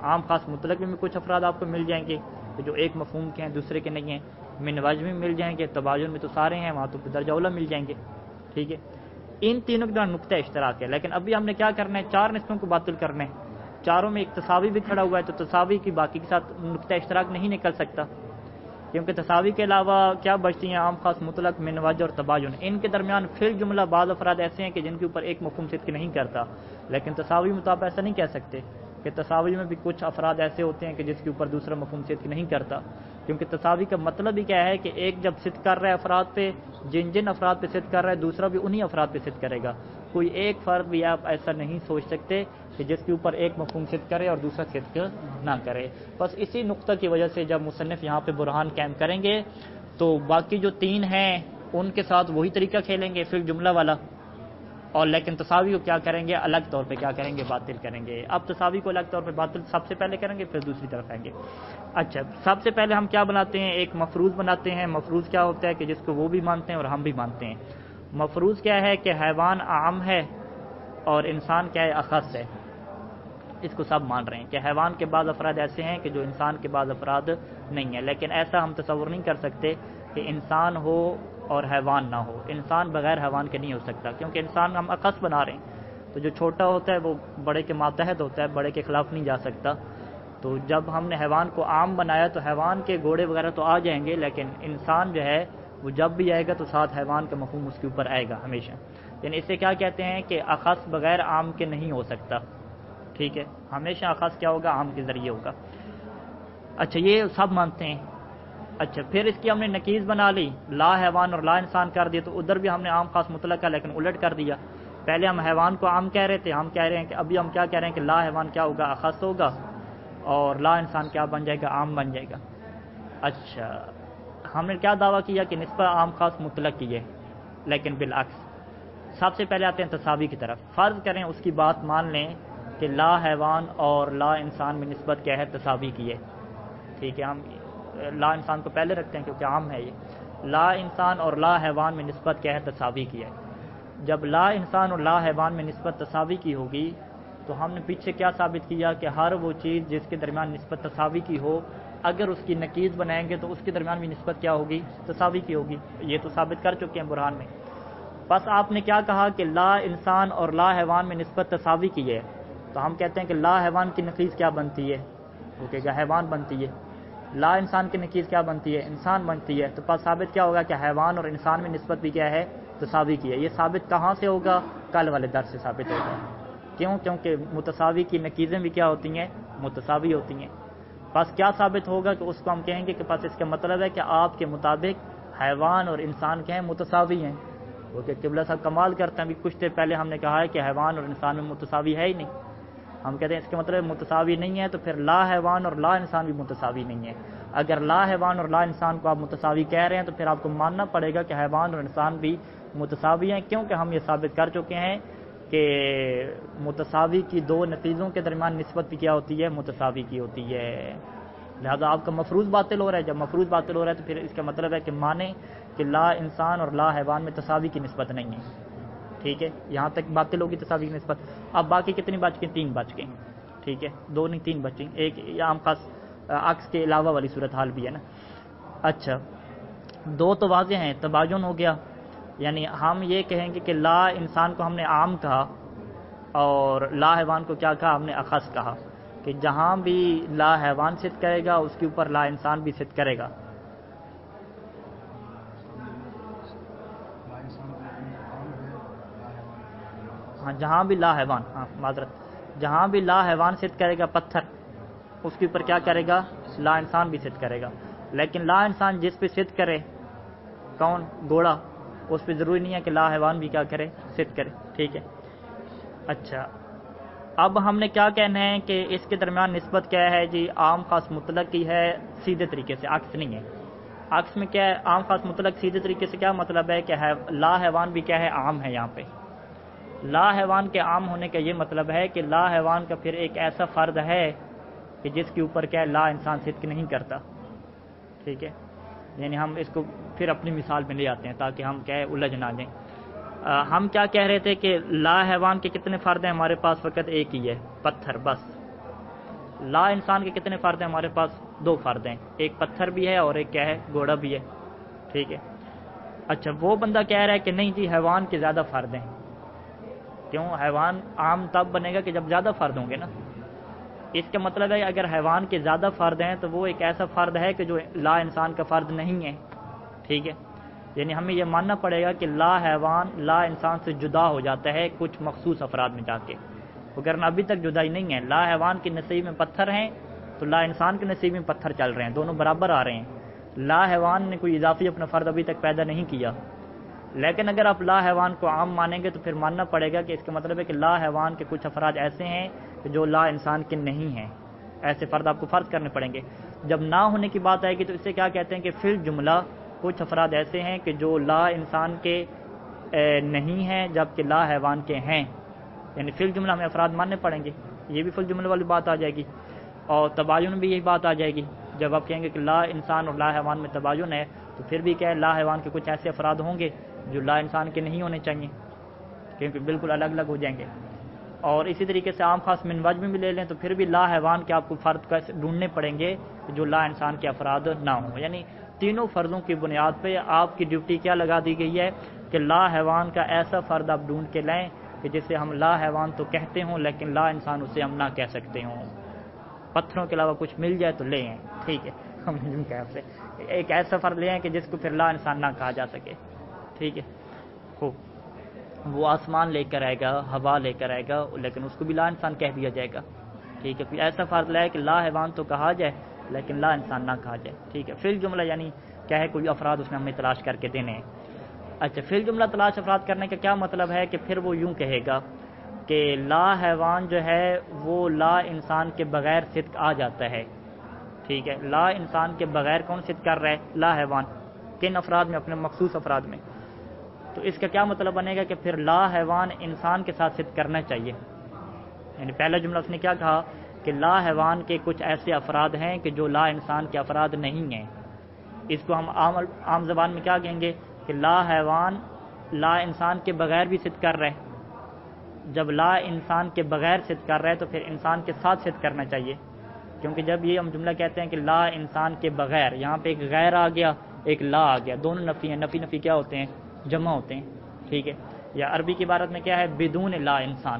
عام خاص مطلق میں کچھ افراد آپ کو مل جائیں گے کہ جو ایک مفہوم کے ہیں دوسرے کے نہیں ہیں، من وجہ میں مل جائیں گے، تباین میں تو سارے ہیں، وہاں تو درجہ اولیٰ مل جائیں گے، ٹھیک ہے۔ ان تینوں کے درمیان نقطہ اشتراک ہے، لیکن ابھی ہم نے کیا کرنا ہے، 4 نسبتوں کو باطل کرنا ہے، چاروں میں ایک تساوی بھی کھڑا ہوا ہے، تو تساوی کی باقی کے ساتھ نقطہ اشتراک نہیں نکل سکتا، کیونکہ تساوی کے علاوہ کیا بچتی ہیں، عام خاص مطلق، من وجہ اور تباین۔ ان کے درمیان فی الجملہ بعض افراد ایسے ہیں کہ جن کے اوپر ایک مفہوم صدق نہیں کرتا، لیکن تساوی میں تو آپ ایسا نہیں کہہ سکتے کہ تساوی میں بھی کچھ افراد ایسے ہوتے ہیں کہ جس کے اوپر دوسرا مفہوم صدق نہیں کرتا، کیونکہ تساوی کا مطلب ہی کیا ہے کہ ایک جب صدق کر رہا ہے افراد پہ، جن افراد پہ صدق کر رہا ہے، دوسرا بھی انہی افراد پہ صدق کرے گا۔ کوئی ایک فرد بھی آپ ایسا نہیں سوچ سکتے کہ جس کے اوپر ایک مفہوم صدق کرے اور دوسرا صدق نہ کرے۔ بس اسی نقطہ کی وجہ سے جب مصنف یہاں پہ برہان قائم کریں گے تو باقی جو 3 ہیں ان کے ساتھ وہی طریقہ کھیلیں گے فی الجملہ والا، اور لیکن تساوی کو کیا کریں گے، الگ طور پہ کیا کریں گے، باطل کریں گے۔ اب تساوی کو الگ طور پہ باطل سب سے پہلے کریں گے، پھر دوسری طرف آئیں گے۔ اچھا، سب سے پہلے ہم کیا بناتے ہیں، ایک مفروض بناتے ہیں۔ مفروض کیا ہوتا ہے کہ جس کو وہ بھی مانتے ہیں اور ہم بھی مانتے ہیں۔ مفروض کیا ہے کہ حیوان عام ہے اور انسان کیا ہے، اخص ہے۔ اس کو سب مان رہے ہیں کہ حیوان کے بعض افراد ایسے ہیں کہ جو انسان کے بعض افراد نہیں ہیں، لیکن ایسا ہم تصور نہیں کر سکتے کہ انسان ہو اور حیوان نہ ہو۔ انسان بغیر حیوان کے نہیں ہو سکتا، کیونکہ انسان ہم اخص بنا رہے ہیں، تو جو چھوٹا ہوتا ہے وہ بڑے کے ماتحت ہوتا ہے، بڑے کے خلاف نہیں جا سکتا۔ تو جب ہم نے حیوان کو عام بنایا تو حیوان کے گھوڑے وغیرہ تو آ جائیں گے، لیکن انسان جو ہے وہ جب بھی آئے گا تو ساتھ حیوان کا مفہوم اس کے اوپر آئے گا ہمیشہ۔ یعنی اسے کیا کہتے ہیں کہ اخص بغیر عام کے نہیں ہو سکتا، ٹھیک ہے، ہمیشہ اخص کیا ہوگا، عام کے ذریعے ہوگا۔ اچھا، یہ سب مانتے ہیں۔ اچھا، پھر اس کی ہم نے نقیض بنا لی، لا حیوان اور لا انسان کر دیا، تو ادھر بھی ہم نے عام خاص مطلق کا لیکن الٹ کر دیا۔ پہلے ہم حیوان کو عام کہہ رہے تھے، ہم کہہ رہے ہیں کہ ابھی ہم کیا کہہ رہے ہیں کہ لا حیوان کیا ہوگا، اخص ہوگا، اور لا انسان کیا بن جائے گا، عام بن جائے گا۔ اچھا، ہم نے کیا دعویٰ کیا کہ نسبت عام خاص مطلق کی ہے، لیکن بالعکس سب سے پہلے آتے ہیں تساوی کی طرف۔ فرض کریں اس کی بات مان لیں کہ لا حیوان اور لا انسان میں نسبت کیا ہے، تساوی کی ہے، ٹھیک ہے۔ ہم لا انسان کو پہلے رکھتے ہیں کیونکہ عام ہے یہ۔ لا انسان اور لا حیوان میں نسبت کیا ہے، تساوی کی ہے۔ جب لا انسان اور لا حیوان میں نسبت تساوی کی ہوگی تو ہم نے پیچھے کیا ثابت کیا کہ ہر وہ چیز جس کے درمیان نسبت تساوی کی ہو، اگر اس کی نقیض بنائیں گے تو اس کے درمیان بھی نسبت کیا ہوگی، تساوی کی ہوگی۔ یہ تو ثابت کر چکے ہیں برہان میں۔ بس آپ نے کیا کہا کہ لا انسان اور لا حیوان میں نسبت تساوی کی ہے، تو ہم کہتے ہیں کہ لا حیوان کی نقیض کیا بنتی ہے، وہ کہے گا حیوان بنتی ہے۔ لا انسان کی نقیض کیا بنتی ہے، انسان بنتی ہے۔ تو پس ثابت کیا ہوگا کہ حیوان اور انسان میں نسبت بھی کیا ہے، تساوی کی ہے۔ یہ ثابت کہاں سے ہوگا، کل والے درس سے ثابت ہوگا۔ کیوں؟ کیونکہ متساوی کی نقیضیں بھی کیا ہوتی ہیں، متساوی ہوتی ہیں۔ پس کیا ثابت ہوگا کہ اس کو ہم کہیں گے کہ پس اس کا مطلب ہے کہ آپ کے مطابق حیوان اور انسان کیا ہیں، متساوی ہیں۔ وہ کہ قبلہ صاحب کمال کرتے ہیں، ابھی کچھ دیر پہلے ہم نے کہا ہے کہ حیوان اور انسان میں متساوی ہے ہی نہیں۔ ہم کہتے ہیں اس کے مطلب متساوی نہیں ہے، تو پھر لا حیوان اور لا انسان بھی متساوی نہیں ہے۔ اگر لا حیوان اور لا انسان کو آپ متساوی کہہ رہے ہیں تو پھر آپ کو ماننا پڑے گا کہ حیوان اور انسان بھی متساوی ہیں، کیونکہ ہم یہ ثابت کر چکے ہیں کہ متساوی کی 2 نتیجوں کے درمیان نسبت بھی کیا ہوتی ہے، متساوی کی ہوتی ہے۔ لہذا آپ کا مفروض باطل ہو رہا ہے۔ جب مفروض باطل ہو رہا ہے تو پھر اس کا مطلب ہے کہ مانیں کہ لا انسان اور لا حیوان میں تساوی کی نسبت نہیں ہے، ٹھیک ہے۔ یہاں تک باطل ہوگی تساوی کی نسبت۔ اب باقی کتنی بچ گئی، 3 بچ گئی، ٹھیک ہے، 2 نہیں 3 بچیں، ایک عام خاص عکس کے علاوہ والی صورتحال بھی ہے نا۔ اچھا، 2 تو واضح ہیں، تباین ہو گیا، یعنی ہم یہ کہیں گے کہ لا انسان کو ہم نے عام کہا اور لا حیوان کو کیا کہا، ہم نے اخص کہا، کہ جہاں بھی لا حیوان صدق کرے گا اس کے اوپر لا انسان بھی صدق کرے گا۔ ہاں، جہاں بھی لا حیوان، ہاں معذرت، جہاں بھی لا حیوان صدق کرے گا، پتھر، اس کے اوپر کیا کرے گا، لا انسان بھی صدق کرے گا۔ لیکن لا انسان جس پہ صدق کرے، کون، گھوڑا، اس پہ ضروری نہیں ہے کہ لا حیوان بھی کیا کرے، صدق کرے، ٹھیک ہے۔ اچھا، اب ہم نے کیا کہنا ہے کہ اس کے درمیان نسبت کیا ہے جی؟ عام خاص مطلق کی ہے سیدھے طریقے سے، عکس نہیں ہے۔ عکس میں کیا ہے؟ عام خاص مطلق سیدھے طریقے سے کیا مطلب ہے کہ لا حیوان بھی کیا ہے؟ عام ہے۔ یہاں پہ لا حیوان کے عام ہونے کا یہ مطلب ہے کہ لا حیوان کا پھر ایک ایسا فرد ہے کہ جس کے اوپر کیا ہے؟ لا انسان صدق نہیں کرتا، ٹھیک ہے؟ یعنی ہم اس کو پھر اپنی مثال میں لے آتے ہیں تاکہ ہم کیا ہے الجھ نہ جائیں۔ ہم کیا کہہ رہے تھے کہ لا حیوان کے کتنے فرد ہیں ہمارے پاس؟ فقط ایک ہی ہے، پتھر، بس۔ لا انسان کے کتنے فرد ہیں ہمارے پاس؟ دو فرد ہیں، ایک پتھر بھی ہے اور ایک کیا ہے؟ گھوڑا بھی ہے، ٹھیک ہے؟ اچھا، وہ بندہ کہہ رہا ہے کہ نہیں جی حیوان کے زیادہ فرد ہیں۔ کیوں؟ حیوان عام تب بنے گا کہ جب زیادہ فرد ہوں گے نا۔ اس کا مطلب ہے اگر حیوان کے زیادہ فرد ہیں تو وہ ایک ایسا فرد ہے کہ جو لا انسان کا فرد نہیں ہے، ٹھیک ہے؟ یعنی ہمیں یہ ماننا پڑے گا کہ لا حیوان لا انسان سے جدا ہو جاتا ہے کچھ مخصوص افراد میں جا کے، وگرنہ ابھی تک جدائی نہیں ہے۔ لا حیوان کے نصیب میں پتھر ہیں تو لا انسان کے نصیب میں پتھر چل رہے ہیں، دونوں برابر آ رہے ہیں۔ لا حیوان نے کوئی اضافی اپنا فرد ابھی تک پیدا نہیں کیا، لیکن اگر آپ لا حیوان کو عام مانیں گے تو پھر ماننا پڑے گا کہ اس کا مطلب ہے کہ لا حیوان کے کچھ افراد ایسے ہیں کہ جو لا انسان کے نہیں ہیں، ایسے فرد آپ کو فرض کرنے پڑیں گے۔ جب نہ ہونے کی بات آئے گی تو اس سے کیا کہتے ہیں کہ فی الجملہ کچھ افراد ایسے ہیں کہ جو لا انسان کے نہیں ہیں جبکہ لا حیوان کے ہیں، یعنی فی الجملہ ہمیں افراد ماننے پڑیں گے، یہ بھی فی الجملہ والی بات آ جائے گی۔ اور تباین بھی یہی بات آ جائے گی، جب آپ کہیں گے کہ لا انسان اور لا حیوان میں تباین ہے تو پھر بھی کیا ہے؟ لا حیوان کے کچھ ایسے افراد ہوں گے جو لا انسان کے نہیں ہونے چاہیے، کیونکہ بالکل الگ الگ ہو جائیں گے۔ اور اسی طریقے سے عام خاص من وجہ میں بھی لے لیں تو پھر بھی لا حیوان کے آپ کو فرد کیسے ڈھونڈنے پڑیں گے جو لا انسان کے افراد نہ ہوں، یعنی تینوں فرضوں کی بنیاد پہ آپ کی ڈیوٹی کیا لگا دی گئی ہے کہ لا حیوان کا ایسا فرد آپ ڈھونڈ کے لائیں کہ جسے ہم لا حیوان تو کہتے ہوں لیکن لا انسان اسے ہم نہ کہہ سکتے ہوں، پتھروں کے علاوہ کچھ مل جائے تو لے آئیں، ٹھیک ہے؟ ہم نے کہا آپ سے ایک ایسا فرد لے آئیں کہ جس کو پھر لا انسان نہ کہا جا سکے، ٹھیک ہے؟ خوب، وہ آسمان لے کر آئے گا، ہوا لے کر آئے گا، لیکن اس کو بھی لا انسان کہہ دیا جائے گا، ٹھیک ہے؟ کوئی ایسا فرد لائے کہ لا حیوان تو کہا جائے لیکن لا انسان نہ کہا جائے، ٹھیک ہے؟ فی الجملہ یعنی کیا ہے؟ کوئی افراد اس نے ہمیں تلاش کر کے دینے ہیں۔ اچھا، فی الجملہ تلاش افراد کرنے کا کیا مطلب ہے کہ پھر وہ یوں کہے گا کہ لا حیوان جو ہے وہ لا انسان کے بغیر صدق آ جاتا ہے، ٹھیک ہے؟ لا انسان کے بغیر کون صدق کر رہا ہے؟ لا حیوان۔ کن افراد میں؟ اپنے مخصوص افراد میں۔ تو اس کا کیا مطلب بنے گا کہ پھر لا حیوان انسان کے ساتھ صدق کرنا چاہیے، یعنی پہلا جملہ اس نے کیا کہا کہ لا حیوان کے کچھ ایسے افراد ہیں کہ جو لا انسان کے افراد نہیں ہیں، اس کو ہم عام زبان میں کیا کہیں گے کہ لا حیوان لا انسان کے بغیر بھی صدق کر رہے ہیں۔ جب لا انسان کے بغیر صدق کر رہا ہے تو پھر انسان کے ساتھ صدق کرنا چاہیے، کیونکہ جب یہ ہم جملہ کہتے ہیں کہ لا انسان کے بغیر، یہاں پہ ایک غیر آ گیا ایک لا آ گیا، دونوں نفی ہیں، نفی نفی کیا ہوتے ہیں؟ جمع ہوتے ہیں، ٹھیک ہے؟ یا عربی کی عبارت میں کیا ہے؟ بدون لا انسان۔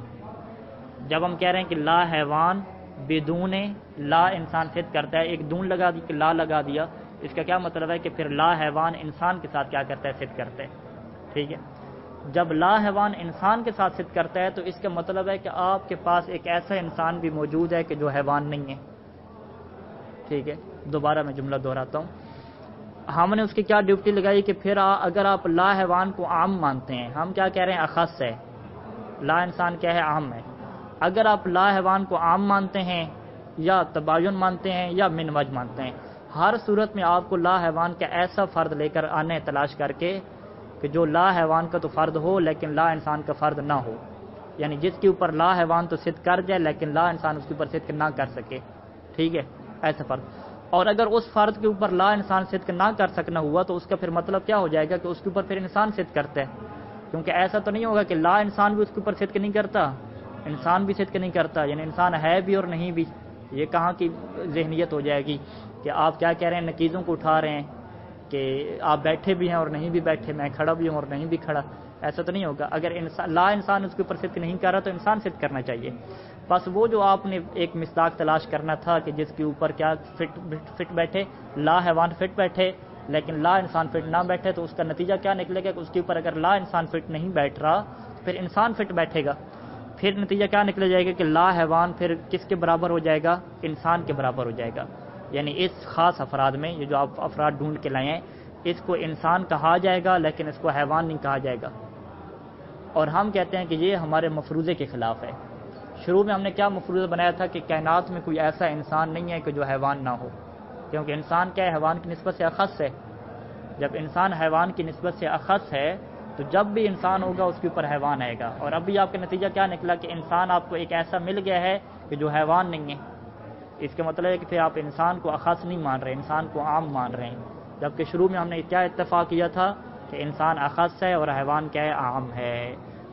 جب ہم کہہ رہے ہیں کہ لا حیوان بدون لا انسان صدق کرتا ہے، ایک دون لگا دی کہ لا لگا دیا، اس کا کیا مطلب ہے کہ پھر لا حیوان انسان کے ساتھ کیا کرتا ہے؟ صدق کرتا ہے، ٹھیک ہے؟ جب لا حیوان انسان کے ساتھ صدق کرتا ہے تو اس کا مطلب ہے کہ آپ کے پاس ایک ایسا انسان بھی موجود ہے کہ جو حیوان نہیں ہے، ٹھیک ہے؟ دوبارہ میں جملہ دہراتا ہوں، ہم نے اس کی کیا ڈیوٹی لگائی کہ پھر اگر آپ لا حیوان کو عام مانتے ہیں، ہم کیا کہہ رہے ہیں؟ اخص ہے، لا انسان کیا ہے؟ عام ہے۔ اگر آپ لا حیوان کو عام مانتے ہیں یا تباین مانتے ہیں یا من وجہ مانتے ہیں، ہر صورت میں آپ کو لا حیوان کا ایسا فرد لے کر آنے تلاش کر کے کہ جو لا حیوان کا تو فرد ہو لیکن لا انسان کا فرد نہ ہو، یعنی جس کے اوپر لا حیوان تو صدق کر جائے لیکن لا انسان اس کے اوپر صدق نہ کر سکے، ٹھیک ہے؟ ایسا فرد۔ اور اگر اس فرد کے اوپر لا انسان صدق نہ کر سکنا ہوا تو اس کا پھر مطلب کیا ہو جائے گا کہ اس کے اوپر پھر انسان صدق کرتا ہے، کیونکہ ایسا تو نہیں ہوگا کہ لا انسان بھی اس کے اوپر صدق نہیں کرتا، انسان بھی صدق نہیں کرتا، یعنی انسان ہے بھی اور نہیں بھی۔ یہ کہاں کی ذہنیت ہو جائے گی کہ آپ کیا کہہ رہے ہیں؟ نقیزوں کو اٹھا رہے ہیں کہ آپ بیٹھے بھی ہیں اور نہیں بھی بیٹھے، میں کھڑا بھی ہوں اور نہیں بھی کھڑا، ایسا تو نہیں ہوگا۔ اگر لا انسان اس کے اوپر صدق نہیں کر رہا تو انسان صدق کرنا چاہیے۔ بس وہ جو آپ نے ایک مصداق تلاش کرنا تھا کہ جس کے اوپر کیا فٹ بیٹھے، لا حیوان فٹ بیٹھے لیکن لا انسان فٹ نہ بیٹھے، تو اس کا نتیجہ کیا نکلے گا کہ اس کے اوپر اگر لا انسان فٹ نہیں بیٹھ رہا تو پھر انسان فٹ بیٹھے گا، پھر نتیجہ کیا نکل جائے گا کہ لا حیوان پھر کس کے برابر ہو جائے گا؟ انسان کے برابر ہو جائے گا، یعنی اس خاص افراد میں یہ جو آپ افراد ڈھونڈ کے لائے ہیں اس کو انسان کہا جائے گا لیکن اس کو حیوان نہیں کہا جائے گا، اور ہم کہتے ہیں کہ یہ ہمارے مفروضے کے خلاف ہے، شروع میں ہم نے کیا مفروضہ بنایا تھا کہ کائنات میں کوئی ایسا انسان نہیں ہے کہ جو حیوان نہ ہو، کیونکہ انسان کیا ہے، حیوان کی نسبت سے اخص ہے۔ جب انسان حیوان کی نسبت سے اخص ہے تو جب بھی انسان ہوگا اس کے اوپر حیوان آئے گا، اور ابھی آپ کا نتیجہ کیا نکلا کہ انسان آپ کو ایک ایسا مل گیا ہے کہ جو حیوان نہیں ہے۔ اس کا مطلب ہے کہ پھر آپ انسان کو اخص نہیں مان رہے، انسان کو عام مان رہے ہیں، جبکہ شروع میں ہم نے کیا اتفاق کیا تھا کہ انسان اخص ہے اور حیوان کیا ہے، عام ہے۔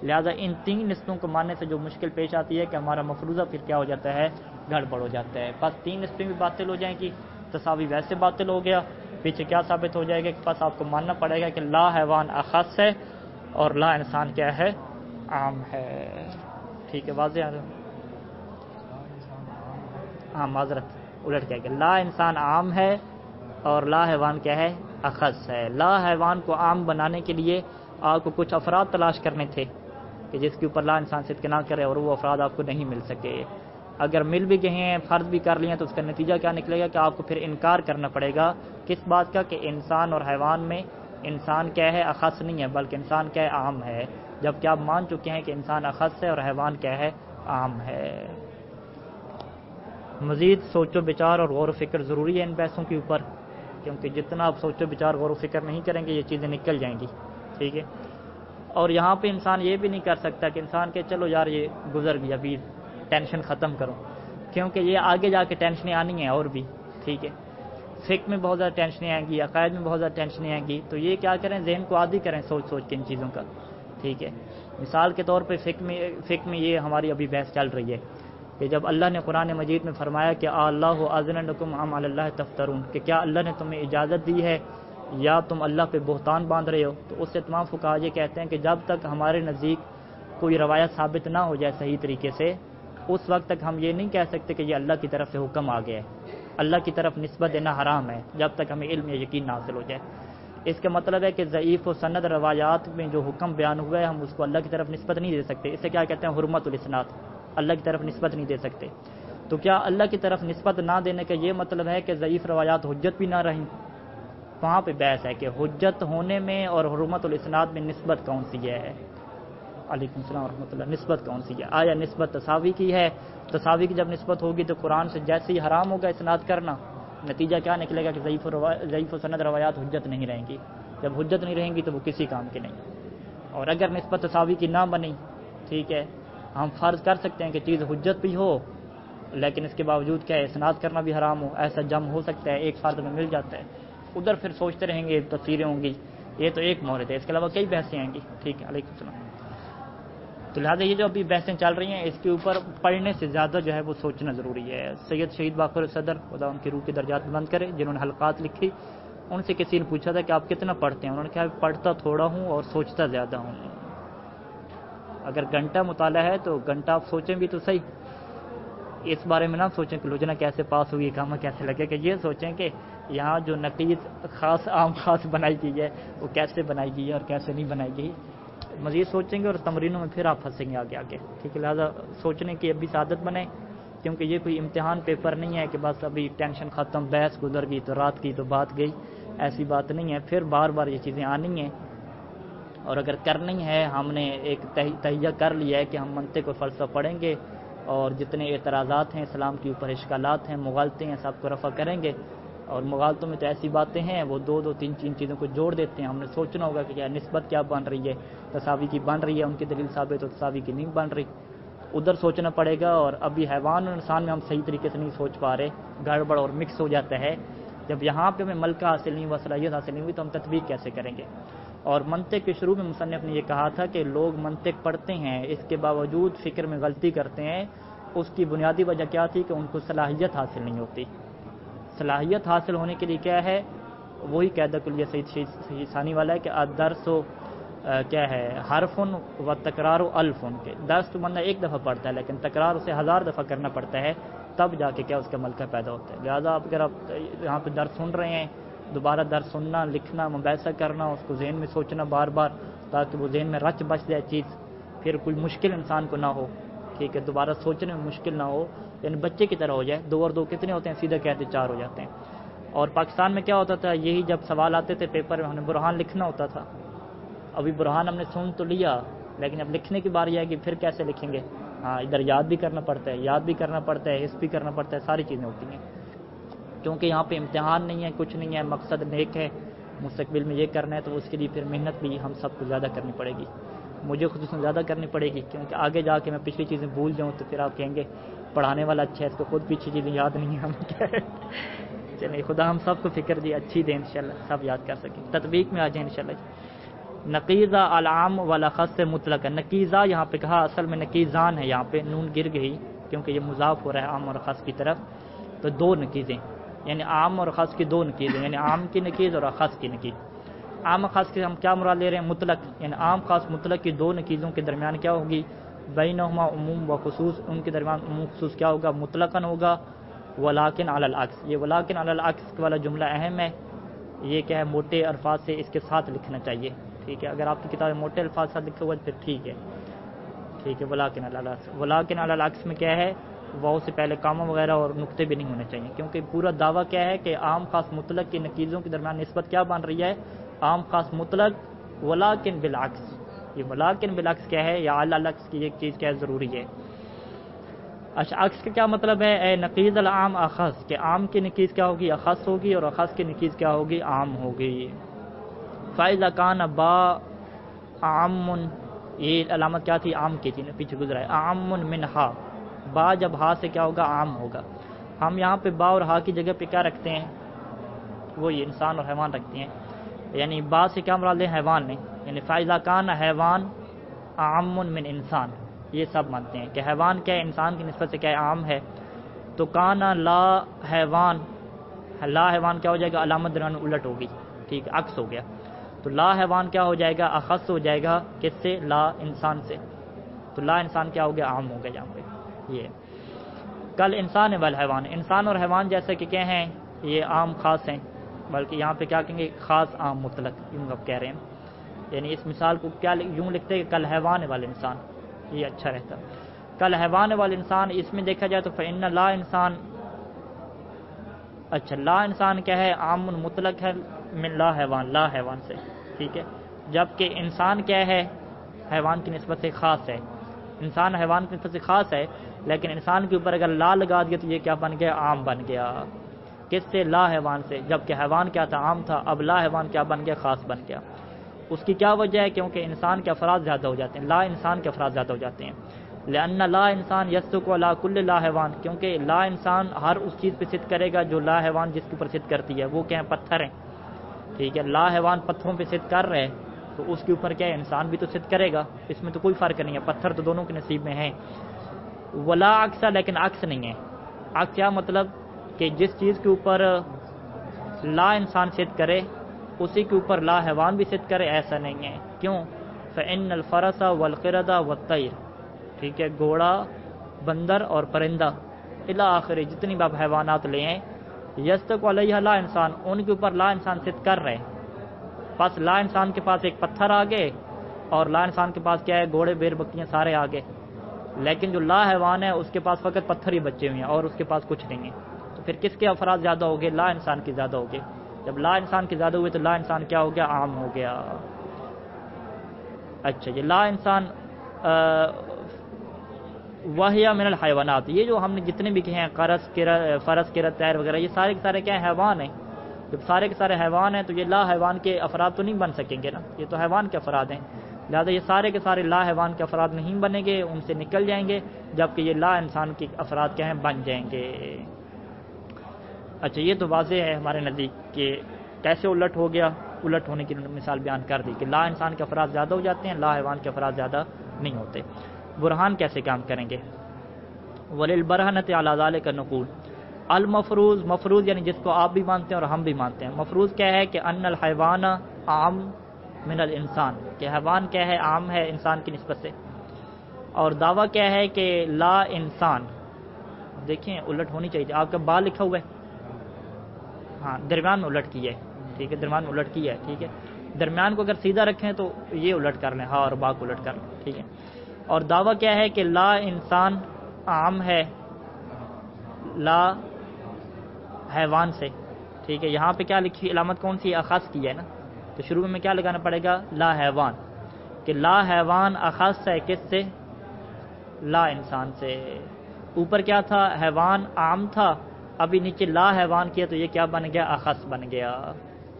لہذا ان تین نسبتوں کو ماننے سے جو مشکل پیش آتی ہے کہ ہمارا مفروضہ پھر کیا ہو جاتا ہے، گڑبڑ ہو جاتا ہے۔ بس تین نسبتیں بھی باطل ہو جائیں گی، تساوی ویسے باطل ہو گیا، پیچھے کیا ثابت ہو جائے گا کہ بس آپ کو ماننا پڑے گا کہ لا حیوان اخص ہے اور لا انسان کیا ہے، عام ہے۔ ٹھیک ہے، واضح ہے؟ ہاں معذرت الٹ کیا کہ لا انسان عام ہے اور لا حیوان کیا ہے، اخص ہے۔ لا حیوان کو عام بنانے کے لیے آپ کو کچھ افراد تلاش کرنے تھے کہ جس کے اوپر لا انسان سے اتقنا کرے، اور وہ افراد آپ کو نہیں مل سکے۔ اگر مل بھی گئے ہیں، فرض بھی کر لیے ہیں، تو اس کا نتیجہ کیا نکلے گا کہ آپ کو پھر انکار کرنا پڑے گا کس بات کا، کہ انسان اور حیوان میں انسان کیا ہے، اخص نہیں ہے بلکہ انسان کیا ہے، عام ہے، جبکہ آپ مان چکے ہیں کہ انسان اخص ہے اور حیوان کیا ہے، عام ہے۔ مزید سوچ و بچار اور غور و فکر ضروری ہے ان بحثوں کے اوپر، کیونکہ جتنا آپ سوچ و بچار غور و فکر نہیں کریں گے یہ چیزیں نکل جائیں گی، ٹھیک ہے۔ اور یہاں پہ انسان یہ بھی نہیں کر سکتا کہ انسان کہ چلو یار یہ گزر گیا، ابھی ٹینشن ختم کرو، کیونکہ یہ آگے جا کے ٹینشنیں آنی ہیں اور بھی، ٹھیک ہے۔ فقہ میں بہت زیادہ ٹینشنیں آئیں گی، عقائد میں بہت زیادہ ٹینشنیں آئیں گی، تو یہ کیا کریں، ذہن کو عادی کریں سوچ سوچ کے ان چیزوں کا، ٹھیک ہے۔ مثال کے طور پہ فقہ میں یہ ہماری ابھی بحث چل رہی ہے کہ جب اللہ نے قرآن مجید میں فرمایا کہ اللہ اذن لکم ام علی اللہ تفترون، کہ کیا اللہ نے تمہیں اجازت دی ہے یا تم اللہ پہ بہتان باندھ رہے ہو، تو اس سے تمام فقہا یہ کہتے ہیں کہ جب تک ہمارے نزدیک کوئی روایت ثابت نہ ہو جائے صحیح طریقے سے، اس وقت تک ہم یہ نہیں کہہ سکتے کہ یہ اللہ کی طرف سے حکم آ گیا ہے، اللہ کی طرف نسبت دینا حرام ہے جب تک ہمیں علم یا یقین نہ حاصل ہو جائے۔ اس کا مطلب ہے کہ ضعیف و سند روایات میں جو حکم بیان ہوا ہے ہم اس کو اللہ کی طرف نسبت نہیں دے سکتے، اسے کیا کہتے ہیں، حرمت الاسناد، اللہ کی طرف نسبت نہیں دے سکتے۔ تو کیا اللہ کی طرف نسبت نہ دینے کا یہ مطلب ہے کہ ضعیف روایات حجت بھی نہ رہیں؟ وہاں پہ بحث ہے کہ حجت ہونے میں اور حرمت الاسناد میں نسبت کون سی ہے۔ علیکم السلام ورحمۃ اللہ، نسبت کون سی ہے؟ آیا نسبت تساوی کی ہے؟ تساوی کی جب نسبت ہوگی تو قرآن سے جیسے ہی حرام ہوگا اسناد کرنا، نتیجہ کیا نکلے گا کہ ضعیف و سند روایات حجت نہیں رہیں گی، جب حجت نہیں رہیں گی تو وہ کسی کام کی نہیں۔ اور اگر نسبت تساوی کی نہ بنی، ٹھیک ہے، ہم فرض کر سکتے ہیں کہ چیز حجت بھی ہو لیکن اس کے باوجود کیا ہے، اسناد کرنا بھی حرام ہو، ایسا جم ہو سکتا ہے، ایک فرد میں مل جاتا ہے، ادھر پھر سوچتے رہیں گے، تفسیریں ہوں گی، یہ تو ایک مورد ہے، اس کے علاوہ کئی بحثیں آئیں گی، ٹھیک ہے۔ علیکم السلام۔ تو لہٰذا یہ جو ابھی بحثیں چل رہی ہیں اس کے اوپر پڑھنے سے زیادہ جو ہے وہ سوچنا ضروری ہے۔ سید شہید باقر صدر خدا ان کی روح کی درجات بلند کرے، جنہوں نے حلقات لکھی، ان سے کسی نے پوچھا تھا کہ آپ کتنا پڑھتے ہیں، انہوں نے کہا پڑھتا تھوڑا ہوں اور سوچتا زیادہ ہوں۔ اگر گھنٹہ مطالعہ ہے تو گھنٹہ آپ سوچیں بھی تو صحیح، اس بارے میں نہ سوچیں کہ لجنہ کیسے پاس ہوئی، کامہ کیسے لگے، کہ یہ سوچیں کہ یہاں جو نقید خاص عام خاص بنائی گئی ہے وہ کیسے بنائی گئی ہے اور کیسے نہیں بنائی گئی۔ مزید سوچیں گے اور تمرینوں میں پھر آپ پھنسیں گے آگے آگے، ٹھیک ہے۔ لہٰذا سوچنے کی ابھی عادت بنے، کیونکہ یہ کوئی امتحان پیپر نہیں ہے کہ بس ابھی ٹینشن ختم، بحث گزر گئی تو رات کی تو بات گئی، ایسی بات نہیں ہے، پھر بار بار یہ چیزیں آنی ہیں۔ اور اگر کرنی ہے، ہم نے ایک تہیہ کر لیا ہے کہ ہم منطق اور فلسفہ پڑھیں گے اور جتنے اعتراضات ہیں اسلام کے اوپر، اشکالات ہیں، مغالطے ہیں، سب کو رفع کریں گے۔ اور مغالطوں میں تو ایسی باتیں ہیں وہ دو دو تین تین چیزوں کو جوڑ دیتے ہیں، ہم نے سوچنا ہوگا کہ کیا نسبت کیا بن رہی ہے، تساوی کی بن رہی ہے، ان کی دلیل ثابت ہو تساوی کی نہیں بن رہی، ادھر سوچنا پڑے گا۔ اور ابھی حیوان اور انسان میں ہم صحیح طریقے سے نہیں سوچ پا رہے، گڑبڑ اور مکس ہو جاتا ہے۔ جب یہاں پہ ہمیں ملکہ حاصل نہیں ہوا، صلاحیت حاصل نہیں ہوئی، تو ہم تطبیق کیسے کریں گے؟ اور منطق کے شروع میں مصنف نے یہ کہا تھا کہ لوگ منطق پڑھتے ہیں، اس کے باوجود فکر میں غلطی کرتے ہیں، اس کی بنیادی وجہ کیا تھی کہ ان کو صلاحیت حاصل نہیں ہوتی۔ صلاحیت حاصل ہونے کے لیے کیا ہے، وہی قاعدہ کلیہ سید ثانی والا ہے کہ الدرس کیا ہے، حرف و تکرار الف، کے درس تو بندہ ایک دفعہ پڑھتا ہے لیکن تکرار اسے 1000 دفعہ کرنا پڑتا ہے، تب جا کے کیا اس کا ملکہ پیدا ہوتا ہے۔ لہٰذا اگر آپ یہاں پہ درس سن رہے ہیں، دوبارہ درس سننا، لکھنا، مباحثہ کرنا، اس کو ذہن میں سوچنا بار بار تاکہ وہ ذہن میں رچ بچ جائے چیز، پھر کوئی مشکل انسان کو نہ ہو، ٹھیک ہے، دوبارہ سوچنے میں مشکل نہ ہو، یعنی بچے کی طرح ہو جائے، 2 اور 2 کتنے ہوتے ہیں، سیدھا کہتے 4 ہو جاتے ہیں۔ اور پاکستان میں کیا ہوتا تھا، یہی جب سوال آتے تھے پیپر میں، ہم نے برہان لکھنا ہوتا تھا، ابھی برہان ہم نے سن تو لیا لیکن اب لکھنے کی باری آئے گی، پھر کیسے لکھیں گے؟ ہاں ادھر یاد بھی کرنا پڑتا ہے، یاد بھی کرنا پڑتا ہے، حس بھی کرنا پڑتا ہے، ساری چیزیں ہوتی ہیں، کیونکہ یہاں پہ امتحان نہیں ہے، کچھ نہیں ہے، مقصد نیک ہے، مستقبل میں یہ کرنا ہے، تو اس کے لیے پھر محنت بھی ہم سب کو زیادہ کرنی پڑے گی، مجھے خصوصاً زیادہ کرنی پڑے گی، کیونکہ آگے جا کے میں پچھلی چیزیں بھول جاؤں تو پھر آپ کہیں گے پڑھانے والا اچھا ہے، اس کو خود پیچھے چیزیں یاد نہیں ہیں، ہم کیا ہے چلیں خدا ہم سب کو فکر دی اچھی دیں انشاءاللہ، سب یاد کر سکیں، تطبیق میں آ جائیں انشاءاللہ۔ نقیضہ العام والاخص مطلق ہے، نقیضہ یہاں پہ کہا، اصل میں نقیضان ہے، یہاں پہ نون گر گئی کیونکہ یہ مضاف ہو رہا ہے عام اور خاص کی طرف، تو دو نقیضیں، یعنی عام اور خاص کی دو نقیضیں، یعنی عام کی نقیض اور خاص کی نقیض۔ عام اور خاص کے ہم کیا مراد لے رہے ہیں؟ مطلق، یعنی عام خاص مطلق کی دو نقیضوں کے درمیان کیا ہوگی؟ بینہما عموم و خصوص، ان کے درمیان عموم خصوص کیا ہوگا؟ مطلقاً ہوگا، ولیکن علی العکس، یہ ولیکن علی العکس والا جملہ اہم ہے، یہ کیا ہے موٹے الفاظ سے اس کے ساتھ لکھنا چاہیے، ٹھیک ہے، اگر آپ کی کتاب میں موٹے الفاظ ساتھ لکھے ہوئے پھر ٹھیک ہے، ٹھیک ہے، ولیکن علی العکس، ولیکن علی العکس میں کیا ہے؟ واو سے پہلے کامہ وغیرہ اور نقطے بھی نہیں ہونے چاہیے، کیونکہ پورا دعویٰ کیا ہے کہ عام خاص مطلق کی نقیضوں کے درمیان نسبت کیا بن رہی ہے؟ عام خاص مطلق ولیکن بالعکس، یہ ولیکن بالعکس کیا ہے؟ یا علی العکس کی ایک چیز کیا ہے؟ ضروری ہے۔ اچھا عکس کا کیا مطلب ہے؟ اے نقیض العام اخص، کہ عام کی نقیض کیا ہوگی؟ اخص ہوگی، اور اخص کی نقیض کیا ہوگی؟ عام ہوگی۔ فَإِذَا كَانَ با عام، یہ علامت کیا تھی؟ عام کی تھی، پیچھے گزرا ہے، عام منہا، با جب ہا سے کیا ہوگا؟ عام ہوگا۔ ہم یہاں پہ با اور ہا کی جگہ پہ کیا رکھتے ہیں؟ وہ یہ انسان اور حیوان رکھتے ہیں، یعنی با سے کیا مراد ہے؟ حیوان نہیں، یعنی فَإِذَا كَانَ حیوان عام من انسان، یہ سب مانتے ہیں کہ حیوان کیا ہے؟ انسان کی نسبت سے کیا ہے؟ عام ہے، تو کانا لا حیوان، لا حیوان کیا ہو جائے گا؟ علامت درمیان الٹ ہوگی، ٹھیک ہے، عکس ہو گیا، تو لا حیوان کیا ہو جائے گا؟ اخص ہو جائے گا، کس سے؟ لا انسان سے، تو لا انسان کیا ہو گیا؟ عام ہو گیا یہاں پہ۔ یہ کل انسان والحیوان، انسان اور حیوان جیسے کہ کیا ہیں؟ یہ عام خاص ہیں، بلکہ یہاں پہ کیا کہیں گے؟ خاص عام مطلق، یوں آپ کہہ رہے ہیں، یعنی اس مثال کو کیا یوں لکھتے ہیں کہ کل حیوان والے انسان، یہ اچھا رہتا، کل حیوان والے انسان، اس میں دیکھا جائے تو فإن لا انسان، اچھا لا انسان کیا ہے؟ عام مطلق ہے من لا حیوان، لا حیوان سے، ٹھیک ہے، جبکہ انسان کیا ہے؟ حیوان کی نسبت سے خاص ہے، انسان حیوان کی نسبت سے خاص ہے، لیکن انسان کے اوپر اگر لا لگا دیا تو یہ کیا بن گیا؟ عام بن گیا، کس سے؟ لا حیوان سے، جبکہ حیوان کیا تھا؟ عام تھا، اب لا حیوان کیا بن گیا؟ خاص بن گیا۔ اس کی کیا وجہ ہے؟ کیونکہ انسان کے افراد زیادہ ہو جاتے ہیں، لا انسان کے افراد زیادہ ہو جاتے ہیں، لأن لا انسان یصدق علی کل لا حیوان، کیونکہ لا انسان ہر اس چیز پہ صدق کرے گا جو لا حیوان جس کے اوپر صدق کرتی ہے، وہ کیا ہیں؟ پتھر ہیں، ٹھیک ہے، لا حیوان پتھروں پہ صدق کر رہے ہیں تو اس کے اوپر کیا ہے؟ انسان بھی تو صدق کرے گا، اس میں تو کوئی فرق نہیں ہے، پتھر تو دونوں کے نصیب میں ہیں۔ ولا عکس، لیکن عکس نہیں ہے، عکس کیا مطلب؟ کہ جس چیز کے اوپر لا انسان صدق کرے اسی کے اوپر لا حیوان بھی صدق کرے، ایسا نہیں ہے، کیوں؟ فإن الفرس والقرد والطیر، ٹھیک ہے، گھوڑا، بندر اور پرندہ الی آخر، جتنی بھی آپ حیوانات لے ہیں، یصدق علیہ لا انسان، ان کے اوپر لا انسان صدق کر رہے ہیں، بس لا انسان کے پاس ایک پتھر آگے اور لا انسان کے پاس کیا ہے؟ گھوڑے، بیر، بکریاں سارے آگے، لیکن جو لا حیوان ہے اس کے پاس فقط پتھر ہی بچے ہوئے ہیں اور اس کے پاس کچھ نہیں ہے، تو پھر کس کے افراد زیادہ ہو گئے؟ لا انسان کی زیادہ ہو گئے، جب لا انسان کے زیادہ ہوئے تو لا انسان کیا ہو گیا؟ عام ہو گیا۔ اچھا یہ لا انسان وہیا من الحیوانات، یہ جو ہم نے جتنے بھی کہے ہیں فرس، کرت، طیر وغیرہ، یہ سارے کے سارے کیا ہیں؟ حیوان ہیں، جب سارے کے سارے حیوان ہیں تو یہ لا حیوان کے افراد تو نہیں بن سکیں گے نا، یہ تو حیوان کے افراد ہیں، لہٰذا یہ سارے کے سارے لا حیوان کے افراد نہیں بنیں گے، ان سے نکل جائیں گے، جبکہ یہ لا انسان کے افراد کیا ہیں؟ بن جائیں گے۔ اچھا یہ تو واضح ہے ہمارے نزدیک کہ کیسے الٹ ہو گیا، الٹ ہونے کی مثال بیان کر دی کہ لا انسان کے افراد زیادہ ہو جاتے ہیں، لا حیوان کے افراد زیادہ نہیں ہوتے۔ برہان کیسے کام کریں گے؟ وللبرہنۃ علی ذلک نقول، المفروض، مفروض یعنی جس کو آپ بھی مانتے ہیں اور ہم بھی مانتے ہیں، مفروض کیا ہے؟ کہ ان الحیوان عام من الانسان، کہ حیوان کیا ہے؟ عام ہے انسان کی نسبت سے، اور دعویٰ کیا ہے؟ کہ لا انسان، دیکھیں الٹ ہونی چاہیے، آپ کا با لکھا ہوا ہے، ہاں درمیان میں الٹ کی ہے، ٹھیک ہے، درمیان میں الٹ کی ہے، ٹھیک ہے، درمیان کو اگر سیدھا رکھیں تو یہ الٹ کر لیں، ہاں اور با کو الٹ کر لیں، ٹھیک ہے، اور دعویٰ کیا ہے؟ کہ لا انسان عام ہے لا حیوان سے، ٹھیک ہے، یہاں پہ کیا لکھی علامت کون سی؟ اخص کی ہے نا، تو شروع میں کیا لگانا پڑے گا؟ لا حیوان، کہ لا حیوان اخص ہے کس سے؟ لا انسان سے. اوپر کیا تھا؟ حیوان عام تھا، ابھی نیچے لا حیوان کیا تو یہ کیا بن گیا؟ اخص بن گیا.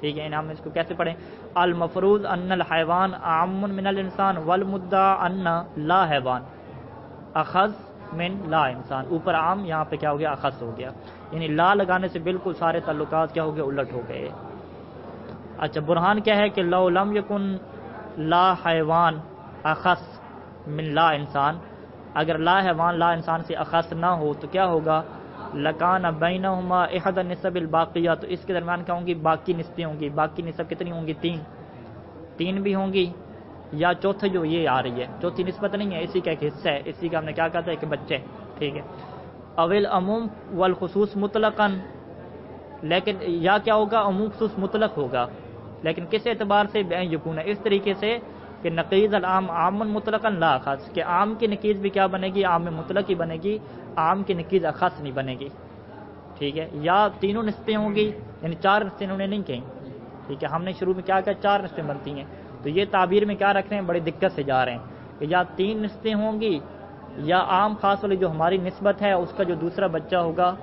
ٹھیک ہے، ہم اس کو کیسے پڑھیں؟ المفروض ان الحیوان عام من الانسان والمدعا ان لا حیوان اخص من لا انسان. اوپر عام، یہاں پہ کیا ہو گیا؟ اخص ہو گیا. یعنی لا لگانے سے بالکل سارے تعلقات کیا ہو گئے؟ الٹ ہو گئے. اچھا، برہان کیا ہے کہ لو لم یکن لا حیوان اخص من لا انسان، اگر لا حیوان لا انسان سے اخص نہ ہو تو کیا ہوگا؟ لکان بینہما احد النسب الباقیہ، تو اس کے درمیان کیا ہوں گی؟ باقی نسبیں ہوں گی. باقی نسب کتنی ہوں گی؟ تین بھی ہوں گی، یا چوتھے جو یہ آ رہی ہے چوتھی نسبت نہیں ہے، اسی کا ایک حصہ ہے، اسی کا ہم نے کیا کہا تھا؟ کہ بچے. ٹھیک ہے. اول عموم والخصوص مطلقاً، لیکن یا کیا ہوگا؟ عموم خصوص مطلق ہوگا، لیکن کس اعتبار سے؟ بین یکون، اس طریقے سے کہ نقیض العام عام مطلقاً لا خاص، کہ عام کی نقیض بھی کیا بنے گی؟ عام مطلق ہی بنے گی، عام کی نقیض اخص نہیں بنے گی. ٹھیک ہے. یا تینوں نسبیں ہوں گی، یعنی چار نسبیں انہوں نے نہیں کہیں. ٹھیک ہے، ہم نے شروع میں کیا کہا؟ چار نسبیں بنتی ہیں، تو یہ تعبیر میں کیا رکھ رہے ہیں؟ بڑی دقت سے جا رہے ہیں کہ یا تین نسبیں ہوں گی، یا عام خاص والی جو ہماری نسبت ہے اس کا جو دوسرا بچہ ہوگا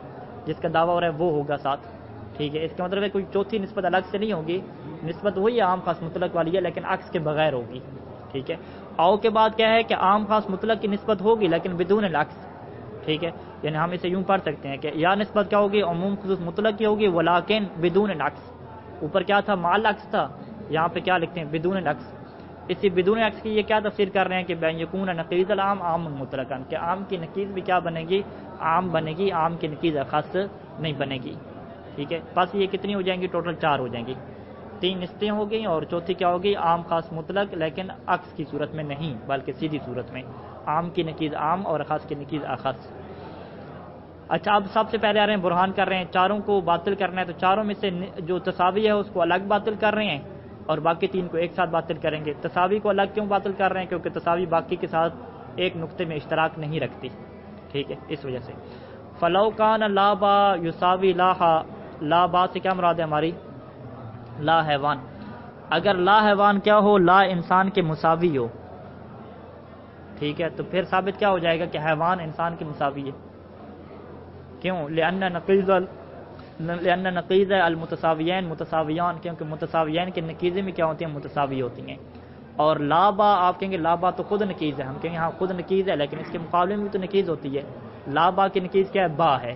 جس کا دعویٰ ہو رہا ہے وہ ہوگا ساتھ. ٹھیک ہے، اس کا مطلب ہے کوئی چوتھی نسبت الگ سے نہیں ہوگی، نسبت وہی عام خاص مطلق والی ہے لیکن عکس کے بغیر ہوگی. ٹھیک ہے. او کے بعد کیا ہے کہ عام خاص مطلق کی نسبت ہوگی لیکن بدون العکس. ٹھیک ہے، یعنی ہم اسے یوں پڑھ سکتے ہیں کہ یا نسبت کیا ہوگی؟ عموم خصوص مطلق کی ہوگی، ولیکن بدون العکس. اوپر کیا تھا؟ مع العکس تھا، یہاں پہ کیا لکھتے ہیں؟ بدون العکس. اسی بدون عکس کی یہ کیا تفسیر کر رہے ہیں کہ بین یکون نقیض العام عام مطلقاً، کہ عام کی نقیض بھی کیا بنے گی؟ عام بنے گی، عام کی نقیض خاص نہیں بنے گی. ٹھیک ہے. بس یہ کتنی ہو جائیں گی؟ ٹوٹل چار ہو جائیں گی. تین نسبتیں ہو گئی اور چوتھی کیا ہوگی؟ عام خاص مطلق، لیکن عکس کی صورت میں نہیں بلکہ سیدھی صورت میں، عام کی نقیض عام اور خاص کی نقیض اخص. اچھا، اب سب سے پہلے آ رہے ہیں برہان کر رہے ہیں، چاروں کو باطل کرنا ہے تو چاروں میں سے جو تساوی ہے اس کو الگ باطل کر رہے ہیں اور باقی تین کو ایک ساتھ باطل کریں گے. تساوی کو الگ کیوں باطل کر رہے ہیں؟ کیونکہ تساوی باقی کے ساتھ ایک نقطے میں اشتراک نہیں رکھتی. ٹھیک ہے، اس وجہ سے. فلو کان لا با یساوی لا با سے کیا مراد ہے ہماری؟ لا حیوان. اگر لا حیوان کیا ہو؟ لا انسان کے مساوی ہو. ٹھیک ہے، تو پھر ثابت کیا ہو جائے گا؟ کہ حیوان انسان کے مساوی ہے. کیوں؟ لأن نقیض المتساویین متساویان، کیونکہ متساویین کے نقیضیں میں کیا ہوتی ہیں؟ متساوی ہوتی ہیں. اور لا با آپ کہیں گے لا با تو خود نقیض ہے، ہم کہیں گے ہاں خود نقیض ہے لیکن اس کے مقابلے میں تو نقیض ہوتی ہے. لا با کی نقیض کیا ہے؟ با ہے.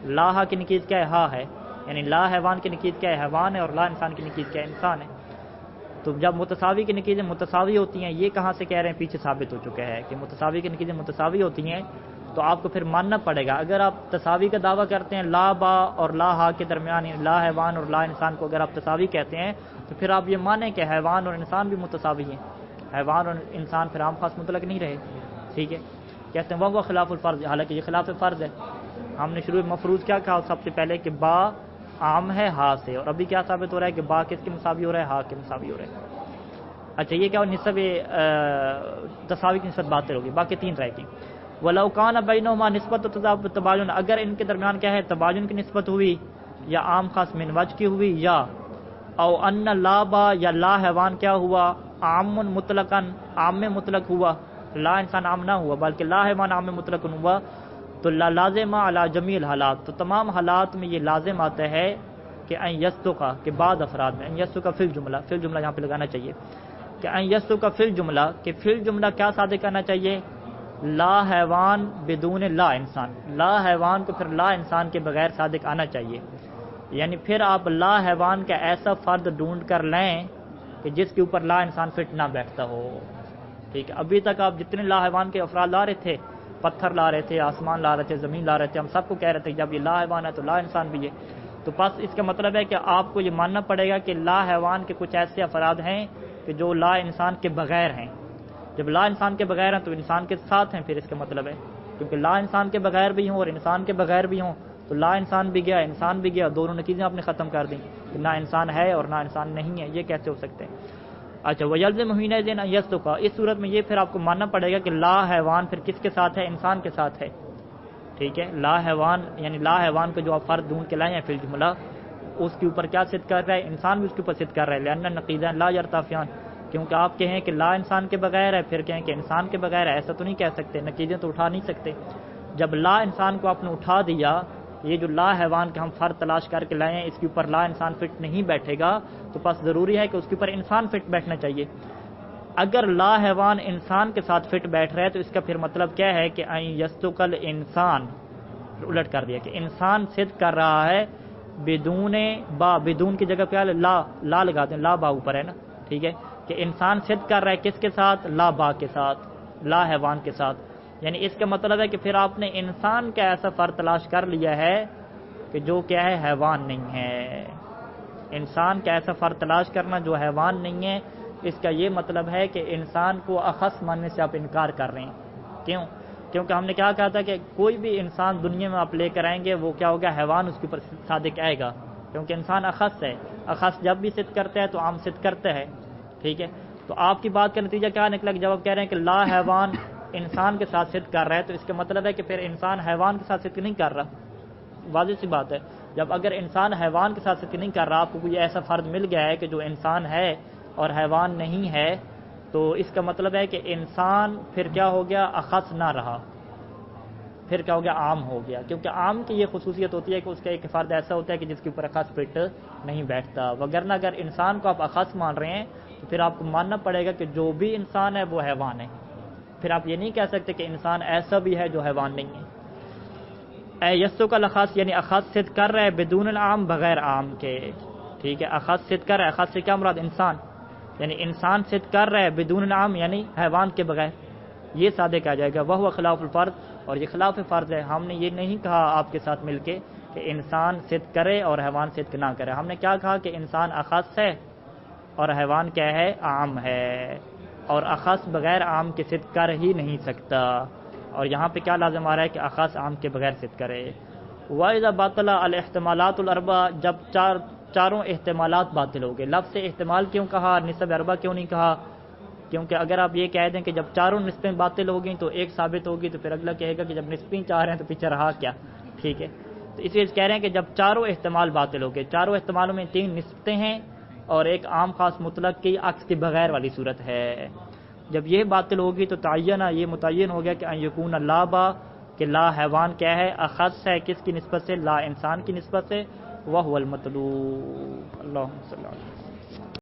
لا ہا کی نقیض کیا ہے؟ ہا ہے. یعنی لا حیوان کی نقیض کیا ہے؟ حیوان ہے، اور لا انسان کی نقیض کیا ہے؟ انسان ہے. تو جب متساوی کی نقیضیں متساوی ہوتی ہیں، یہ کہاں سے کہہ رہے ہیں؟ پیچھے ثابت ہو چکا ہے کہ متساوی کی نقیضیں متساوی ہوتی ہیں، تو آپ کو پھر ماننا پڑے گا. اگر آپ تساوی کا دعویٰ کرتے ہیں لا با اور لا ہا کے درمیان، لا حیوان اور لا انسان کو اگر آپ تساوی کہتے ہیں تو پھر آپ یہ مانیں کہ حیوان اور انسان بھی متساوی ہیں. حیوان اور انسان پھر عام خاص مطلق نہیں رہے. ٹھیک ہے. کہتے ہیں وہ خلاف الفرض، حالانکہ یہ خلاف فرض ہے. ہم نے شروع میں مفروض کیا کہا سب سے پہلے؟ کہ با عام ہے ہا سے، اور ابھی کیا ثابت ہو رہا ہے؟ کہ با کس کے مساوی ہو رہا ہے؟ ہا کے مساوی ہو رہا ہے. اچھا، یہ کیا نسب تساوی کی نسبت باطل ہوگی. باقی تین رہ گئی. ولو کان بینہما نسبت و تباین، اگر ان کے درمیان کیا ہے؟ تباین کی نسبت ہوئی، یا عام خاص من وجہ کی ہوئی، یا او ان لا با یا لا حیوان کیا ہوا؟ عام مطلقاً عام مطلق ہوا، لا انسان عام نہ ہوا بلکہ لا حیوان عام مطلق ہوا، تو لا لازم علی جمیع الحالات، تو تمام حالات میں یہ لازم آتا ہے کہ ان یصدق، کہ بعض افراد میں ان یصدق فی الجملہ، فی الجملہ یہاں پہ لگانا چاہیے کہ ان یصدق فی الجملہ، کہ فی الجملہ کیا صادق کرنا چاہیے؟ لا حیوان بدون لا انسان، لا حیوان کو پھر لا انسان کے بغیر صادق آنا چاہیے. یعنی پھر آپ لا حیوان کا ایسا فرد ڈھونڈ کر لیں کہ جس کے اوپر لا انسان فٹ نہ بیٹھتا ہو. ٹھیک ہے. ابھی تک آپ جتنے لا حیوان کے افراد لا رہے تھے، پتھر لا رہے تھے، آسمان لا رہے تھے، زمین لا رہے تھے، ہم سب کو کہہ رہے تھے جب یہ لا حیوان ہے تو لا انسان بھی ہے. تو بس اس کا مطلب ہے کہ آپ کو یہ ماننا پڑے گا کہ لا حیوان کے کچھ ایسے افراد ہیں کہ جو لا انسان کے بغیر ہیں. جب لا انسان کے بغیر ہیں تو انسان کے ساتھ ہیں، پھر اس کا مطلب ہے کیونکہ لا انسان کے بغیر بھی ہوں اور انسان کے بغیر بھی ہوں تو لا انسان بھی گیا، انسان بھی گیا، دونوں نتیجیں آپ نے ختم کر دیں کہ نہ انسان ہے اور نہ انسان نہیں ہے. یہ کیسے ہو سکتے ہیں؟ اچھا، وَيَلْزِمُ حِينَئِذٍ أَن يَصْدُقَ، اس صورت میں یہ پھر آپ کو ماننا پڑے گا کہ لا حیوان پھر کس کے ساتھ ہے؟ انسان کے ساتھ ہے. ٹھیک ہے. لا حیوان یعنی لا حیوان کو جو آپ فرد ڈھونڈ کے لائے ہیں فی الجملہ، اس کے اوپر کیا صدق کر رہا ہے؟ انسان بھی اس کے اوپر صدق کر رہا ہے. لأن النقیضین لا یرتفعان، کیونکہ آپ کہیں کہ لا انسان کے بغیر ہے، پھر کہیں کہ انسان کے بغیر ہے، ایسا تو نہیں کہہ سکتے، نتیجے تو اٹھا نہیں سکتے۔ جب لا انسان کو آپ نے اٹھا دیا، یہ جو لا حیوان کے ہم فرد تلاش کر کے لائے ہیں، اس کے اوپر لا انسان فٹ نہیں بیٹھے گا، تو پس ضروری ہے کہ اس کے اوپر انسان فٹ بیٹھنا چاہیے۔ اگر لا حیوان انسان کے ساتھ فٹ بیٹھ رہا ہے تو اس کا پھر مطلب کیا ہے کہ یستقل انسان، الٹ کر دیا کہ انسان صدق کر رہا ہے بدون با، بدون کی جگہ پہ لا لگا دیں، لا با اوپر ہے نا، ٹھیک ہے، کہ انسان صدق کر رہا ہے کس کے ساتھ؟ لا با کے ساتھ، لا حیوان کے ساتھ۔ یعنی اس کا مطلب ہے کہ پھر آپ نے انسان کا ایسا فرد تلاش کر لیا ہے کہ جو کیا ہے؟ حیوان نہیں ہے۔ انسان کا ایسا فرد تلاش کرنا جو حیوان نہیں ہے، اس کا یہ مطلب ہے کہ انسان کو اخص ماننے سے آپ انکار کر رہے ہیں۔ کیوں؟ کیونکہ ہم نے کیا کہا تھا کہ کوئی بھی انسان دنیا میں آپ لے کر آئیں گے وہ کیا ہوگا؟ حیوان اس کے اوپر صادق آئے گا، کیونکہ انسان اخص ہے، اخص جب بھی صدق کرتا ہے تو عام صدق کرتا ہے، ٹھیک ہے۔ تو آپ کی بات کا نتیجہ کیا نکلا کہ جب آپ کہہ رہے ہیں کہ لا حیوان انسان کے ساتھ صدق کر رہا ہے، تو اس کا مطلب ہے کہ پھر انسان حیوان کے ساتھ صدق نہیں کر رہا۔ واضح سی بات ہے، جب اگر انسان حیوان کے ساتھ صدق نہیں کر رہا، آپ کو کوئی ایسا فرد مل گیا ہے کہ جو انسان ہے اور حیوان نہیں ہے، تو اس کا مطلب ہے کہ انسان پھر کیا ہو گیا؟ اخص نہ رہا، پھر کیا ہو گیا؟ عام ہو گیا، کیونکہ عام کی یہ خصوصیت ہوتی ہے کہ اس کا ایک فرد ایسا ہوتا ہے کہ جس کے اوپر اخص فٹ نہیں بیٹھتا۔ وگرنہ اگر انسان کو آپ اخص مان رہے ہیں تو پھر آپ کو ماننا پڑے گا کہ جو بھی انسان ہے وہ حیوان ہے، پھر آپ یہ نہیں کہہ سکتے کہ انسان ایسا بھی ہے جو حیوان نہیں ہے۔ اے یسو کا اخص یعنی اخص صدق کر رہا ہے بدون العام، بغیر عام کے، ٹھیک ہے۔ اخص صدق کر رہا ہے، اخص سے کیا مراد؟ انسان، یعنی انسان صدق کر رہا ہے بدون العام یعنی حیوان کے بغیر، یہ صادق آ جائے گا۔ وہ خلاف الفرض، اور یہ خلاف فرض ہے۔ ہم نے یہ نہیں کہا آپ کے ساتھ مل کے کہ انسان صدق کرے اور حیوان صدق نہ کرے، ہم نے کیا کہا کہ انسان اخص ہے اور حیوان کیا ہے؟ عام ہے، اور اخص بغیر عام کے صدق کر ہی نہیں سکتا، اور یہاں پہ کیا لازم آ رہا ہے کہ اخص عام کے بغیر صدق کرے۔ وَإِذَا بَطَلَ الْاحْتِمَالَاتُ الْأَرْبَعَ، جب چاروں احتمالات باطل ہو گئے۔ لفظ سے احتمال کیوں کہا، نسب اربع کیوں نہیں کہا؟ کیونکہ اگر آپ یہ کہہ دیں کہ جب چاروں نسبیں باطل ہو گئیں تو ایک ثابت ہوگی، تو پھر اگلا کہے گا کہ جب نسبیں چار ہیں تو پیچھے رہا کیا، ٹھیک ہے۔ تو اس لیے کہہ رہے ہیں کہ جب چاروں احتمال باطل ہو گئے، چاروں احتمالوں میں 3 نسبتیں ہیں اور ایک عام خاص مطلق کی عکس کے بغیر والی صورت ہے، جب یہ باطل ہوگی تو تعینہ، یہ متعین ہو گیا کہ ان یکون لا با، کہ لا حیوان کیا ہے؟ اخص ہے، کس کی نسبت سے؟ لا انسان کی نسبت سے، وہو المطلوب۔ اللہم صلی اللہ علیہ وسلم۔